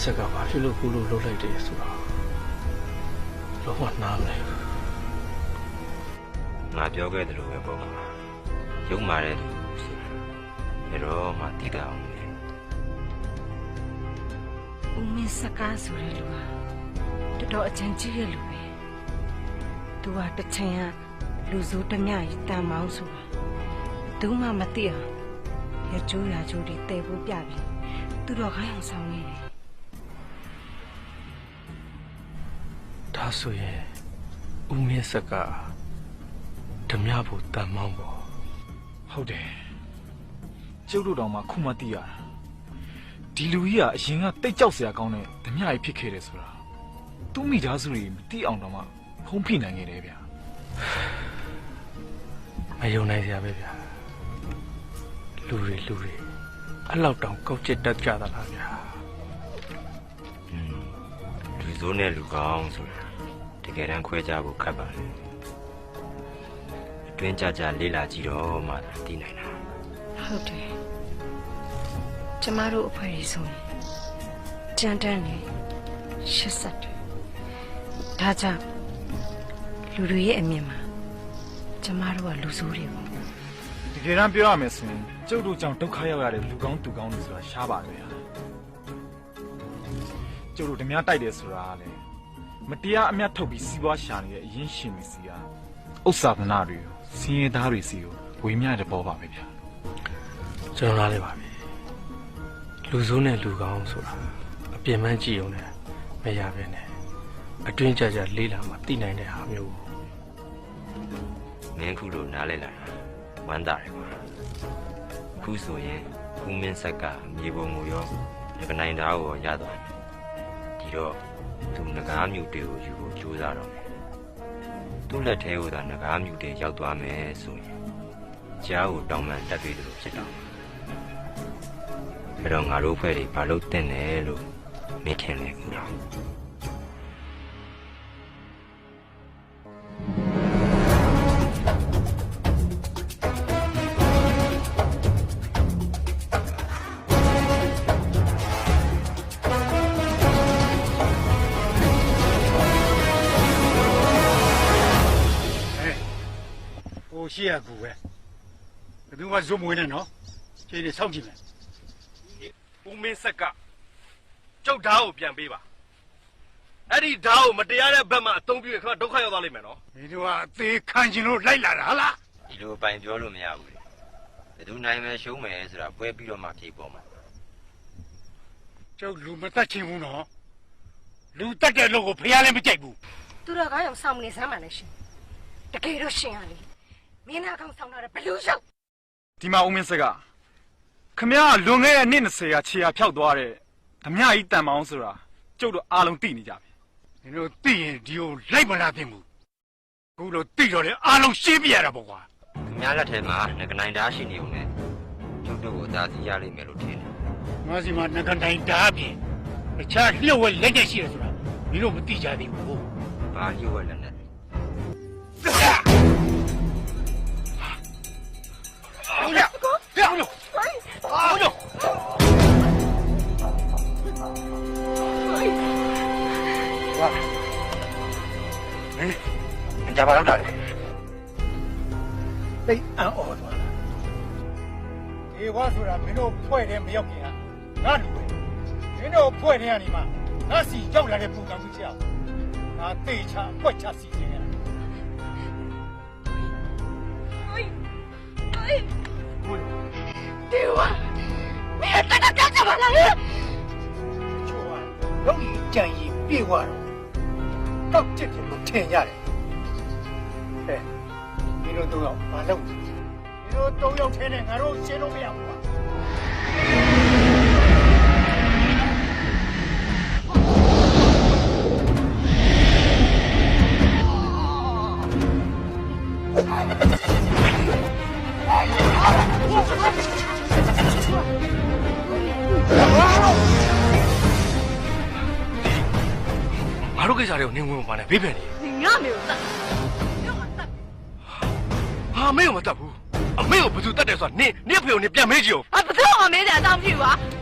စကားဘာဖြစ်လို့ကိုလိုလှုပ်လိုက်တယ်ဆိုတော့လောကနားမလဲ ငါပြောခဲ့တယ်လို့ပဲပေါ့ကွာရုံမာတဲ့သူ ဘယ်တော့မှသိတာအောင်လေ ဦးမင်းစကားဆိုတဲ့လူဟာတော်တော်အချမ်းကြီးရဲ့လူပဲသူကတစ်ချိန်ကလူစိုးတမျှကြီးတန်မောင်းဆိုတာသူမှမသိအောင်ရကျိုးတွေတဲဖို့ပြပြီးသူတော်ခိုင်းအောင်ဆောင်နေတယ် ဒါဆိုရင်ဦးမင်းဆက်ကဓမြဖို့တန်မောင်းပေါ့ ဟုတ်တယ်ကျုပ်တို့တောင်မှခုမှသိရတာဒီလူကြီးကအရင်ကတိတ်ကြောက်စရာကောင်းတဲ့ဓမြကြီးဖြစ်ခဲ့တယ်ဆိုတာသူ့မိသားစုတွေမသိအောင်တောင်မှဖုံးဖိနိုင်ခဲ့တယ်ဗျာ မယုံနိုင်စရာပဲဗျာလူတွေအဲ့လောက်တောင်ကောက်ကျစ်တတ်ကြတာလားဗျာ လူစိုးနဲ့လူကောင်းဆိုတာတကယ်တမ်းခွဲခြားဖို့ခက်ပါလေအတွင်းကြကြလေးလာကြည့်တော့မှသိနိုင်တာ ဟုတ်တယ်ကျမတို့အဖွဲကြီးဆိုရင်ကြမ်းတမ်းနေရှစ်ဆက်တယ်ဒါကြောင့်လူတွေရဲ့အမြင်မှာကျမတို့ကလူဆိုးတွေပေါ့ တကယ်တမ်းပြောရမယ်ဆိုရင်ကျုပ်တို့ကြောင့်ဒုက္ခရောက်ရတဲ့လူကောင်းသူကောင်းတွေဆိုတာရှားပါတယ်ဗျာကျုပ်တို့ဓမြတိုက်တယ်ဆိုတာကလည်းမတရားအမြတ်ထုတ်ပြီးစီးပွားရှာနေတဲ့အရင်ရှင်တွေစီကဥစ္စာဗနာတွေစင်းရဲသားတွေစီကိုဝေမျှတဲ့ပေါ်ပါပဲဗျာ ကျွန်တော်နားလဲပါပြီလူဆိုးနဲ့လူကောင်းဆိုတာအပြင်မှန်းကြည့်ုံနဲ့မရပဲနဲ့အတွင်းကြကြလေးလာမှသိနိုင်တဲ့ဟာမျိုး မင်းခုလိုနားလဲလာတာဝမ်းသာတယ်ကွာခုဆိုရင်ဦးမင်းဆက်ကမြေပုံကိုရောငကနိုင်သားကိုရသွားဒီတော့သူငကားမြူတွေကိုယူဖို့ကြိုးစားတော့မယ်သူ့လက်ထဲကိုသာငကားမြူတွေရောက်သွားမယ်ဆိုရင်ကြားကိုတောင်းပန်တက်ပြီးလို့ဖြစ်တော့အဲ့တော့ငါတို့ဖွဲ့တွေဘာလို့တင်တယ်လို့မင်းထင်လဲဦးတော် ရှိရကူပဲဘယ်သူမှဇွတ်မွေးနဲ့နော်ခြေနေဆောက်ကြည့်မယ် ဦးမင်းဆက်ကကျုပ်ဓာတ်ကိုပြန်ပေးပါအဲ့ဒီဓာတ်ကိုမတရားတဲ့ဘက်မှာအသုံးပြုရင်ခါဒုက္ခရောက်သွားလိမ့်မယ်နော် ဒီတို့ကအသေးခံကျင်လို့လိုက်လာတာဟာလား ဒီလိုပိုင်ပြောလို့မရဘူးလေဘယ်သူနိုင်မယ်ရှုံးမယ်ဆိုတာပွဲပြီးတော့မှဖြေပေါ်မှာ ကျုပ်လူမတတ်ချင်ဘူးနော်လူတတ်တဲ့လူကိုဖျားလည်းမကြိုက်ဘူး သူတော်ခိုင်းအောင်ဆောင်နေစမ်းပါနဲ့ရှင်တကယ်တော့ရှင်ရလေမင်းနာကောင်ဆောင်တာဘယ်လိုရောက် ဒီမှာဦးမင်းဆက်ကခမရလွန်ခဲ့တဲ့နှစ်20ရာခြေရာဖြောက်သွားတဲ့ဓမြကြီးတန်မောင်းဆိုတာကျုပ်တို့အားလုံးသိနေကြပြီ နင်တို့သိရင်ဒီကိုလိုက်မလာသင့်ဘူးအခုလိုသိတော့လေအားလုံးရှင်းပြရတာပေါ့ကွာ ခမရလက်ထဲမှာငကနိုင်သားရှိနေုံနဲ့ကျုပ်တို့ကိုအသာစီးရလိမ့်မယ်လို့ထင်တယ် ငါစီမှာငကတိုင်းဓာတ်ပြင်တခြားလျှို့ဝဲလက်ချက်ရှိတယ်ဆိုတာမင်းတို့မသိကြသေးဘူး ဘာလျှို့ဝဲလက်နဲ့ ဟုတ်လားဟုတ်လို့ဟုတ်လို့ ကြပါတော့တာလေ သိအော်သွားတာဒီဝါဆိုတာမင်းတို့ဖွဲ့တယ်မရောက်ခင်ကငါလူပဲမင်းတို့ဖွဲ့တယ်ကနေမှငါစီရောက်လာတဲ့ပုံစံမျိုးချက်အောင်ငါတေချာဖွက်ချစီနေရတယ် ဒီဝါမင်းတက်တက်ကြပါလား ချိုးပါတော့ကြံရီပြေသွားတော့တောက်ချစ်တယ်လို့ထင်ရတယ်ဟဲ့မင်းတို့တော့မလုပ်ဘူးမင်းတို့တော့ရောက်ထဲနဲ့ငါတို့ရှင်းလို့မရဘူးကွာ ငါတို့ကိစ္စတွေကိုနင်းဝင်ပါနဲ့ဘေးပြန်နေ ငါမေကိုတတ် ဟာမင်းကိုမတတ်ဘူးအမေကိုဘယ်သူတတ်တယ်ဆိုတာနင်းဖေကိုနင်းပြန်မေးကြည့်အောင် ဘယ်သူမှမေးတဲ့အကြောင်းပြုပါ ဟ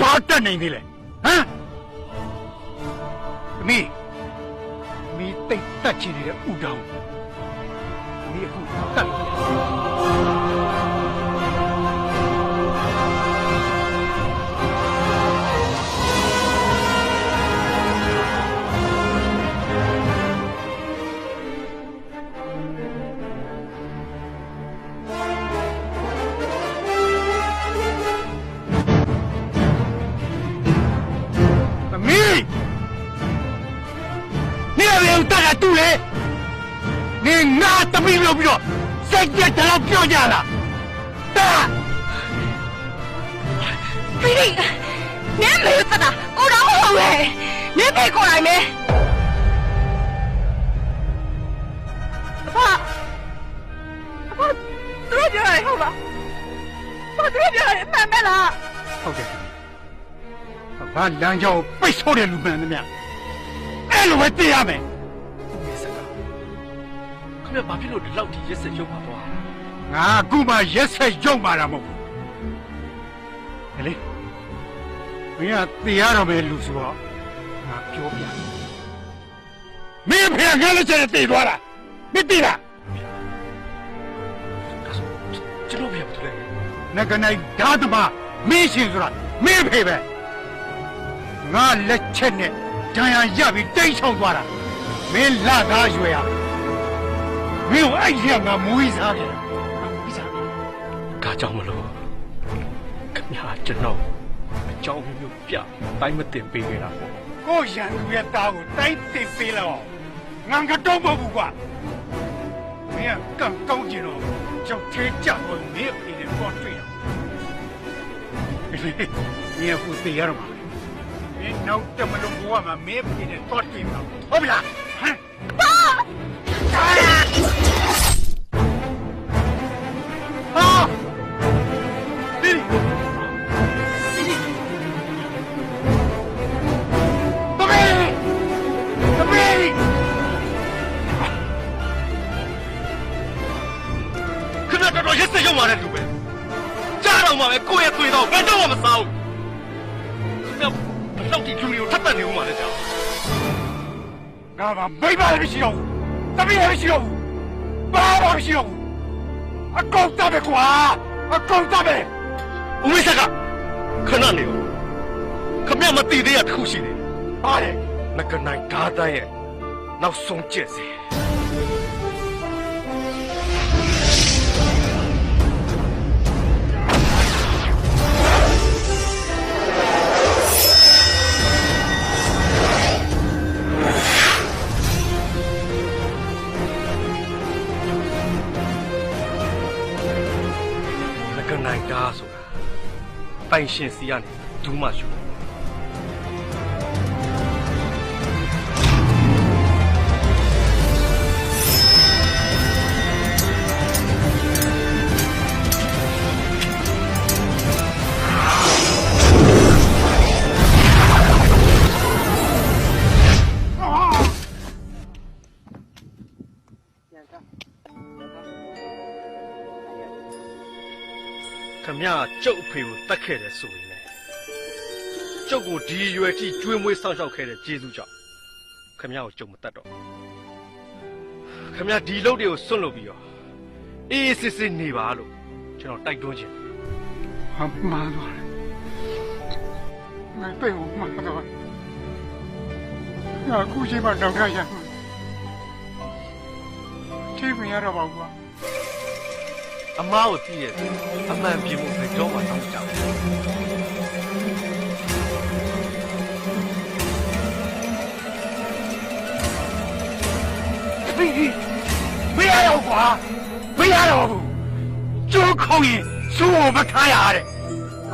ဘာတက်နေသေးလဲဟမ်သမီးတိတ်တက်ချင်နေတဲ့ဥတောင်းသမီးအခုတက်တူလေနင်ငါတမီးလို့ပြီးတော့စိတ်ကြက်တော့ပြောကြလားတာဖိလိနင်မေသတာကိုတော့ဟုတ်ပဲနင်မေကိုလိုက်မယ်အဖသူတို့ပြောရဟုတ်လားဘာသူတို့ပြောရမှန်မလားဟုတ်တယ်ဘာလမ်းကြောင်းပိတ်ဆို့တဲ့လူမှန်သမျှအဲ့လိုပဲသိရမယ်ခင်ဗျဘာဖြစ်လို့ဒီလောက်ထိရက်ဆက်ရုံမှာသွားငါအခုမှရက်ဆက်ရုံမှာတာမဟုတ်ဘူးဟဲ့လေမင်းကသိရတော့မယ်လူဆိုတော့ငါပြောပြ မင်းဖေငါလက်ချက်နဲ့တည်သွားတာမင်းသိလား ကျွန်တော်ဖေဘာလဲ ငါကနိုင်ဓာတ်မမင်းရှင်ဆိုတာမင်းဖေပဲငါလက်ချက်နဲ့ဒဏ်ရာရပြီးတိတ်ချောင်းသွားတာမင်းလာသားရွယ်ရမင်းအဲ့ဒီကငါမွေးစားခဲ့တာ ဒါကြောင့်မလို့ခင်ဗျာကျွန်တော်အကြောင်းမျိုးပြတိုင်းမတင်ပေးခဲ့တာပေါ့ ကိုရန်သူရဲ့သားကိုတိုင်းတင်ပေးလောက်အောင်ငါကတော့မဟုတ်ဘူးကွာမင်းကကောင်းကျင်တော့ကြောက်သေးကြတော့မင်းအဖေနဲ့ပေါ်တွေ့တာမင်းအခုသိရတော့မှာမင်းနောက်တမလုံးဘဝမှာမင်းအဖေနဲ့ပေါ်တွေ့မှာဟုတ်ပြီလားဟမ်ပါရက်စက်ရုံမာတဲ့လူပဲကြားတော့မှပဲကိုယ့်ရဲ့သွေးတော့ဘယ်တော့မှမစားဘူးခင်ဗျဘလောက်ဒီလူတွေကိုထပ်တက်နေဦးမှာလဲကြာငါကမိဘလည်းမရှိတော့ဘူးသမီးလည်းမရှိတော့ဘူးဘာမှမရှိတော့ဘူးအကုန်တပ်ပဲကွာအကုန်တပ်ပဲဦးမင်းဆက်ကခဏနေဦးခင်ဗျမတည်သေးရတစ်ခုရှိတယ်ဟာလေငကနိုင်ဓာတ်တိုင်းရဲ့နောက်ဆုံးကျက်စီနိုင်တာဆိုတာပိုင်ရှင်စီကနေဒူးမှရှူခမရကျုပ်အဖေကိုတတ်ခဲ့တယ်ဆိုရင်လည်းကျုပ်ကိုဒီရွယ်ထိကျွေးမွေးစောင့်ရှောက်ခဲ့တဲ့ကျေးဇူးကြောင့်ခမရကိုကျုပ်မတတ်တော့ခမရဒီလုပ်တွေကိုစွန့်လို့ပြီးတော့အေးစစ်စစ်နေပါလို့ကျွန်တော်တိုက်တွန်းချင်ဟာမှားသွားတယ်ငါပြေကိုမှားသွားငါအခုချိန်မှတော့ရရမှာထိမရတော့ပါဘူးကွာအမားကိုသိရဲ့အမှန်ပြေဖို့ပဲကြောမှာတောင်းကြတယ်မရတော့ကွာမရတော့ဘူးကျိုးခုံရင်ကျိုးကိုမထားရတယ်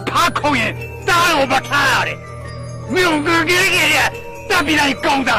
ဖားခုံရင်တားကိုမထားရတယ်မြို့ကကြီးကြီးရဲ့တပ်ပြီးတိုင်းကောင်းတာ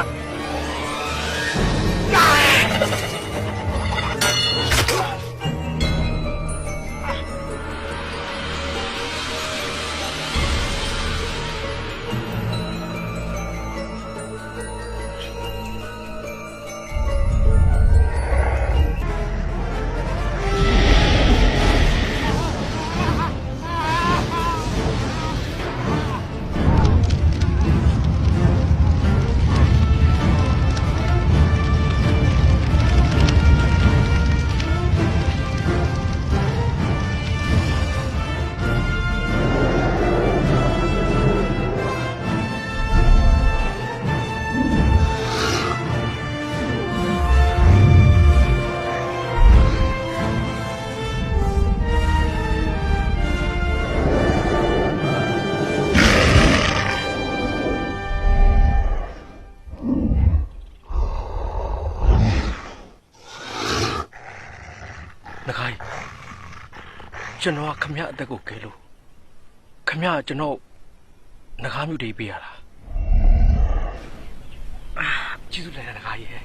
ကျွန်တော်ကခမရအသက်ကိုကဲလို့ခမရကျွန်တော်ငကားမျိုးတွေပေးရတာကျေးဇူးတင်တယ်ငကားရဲ့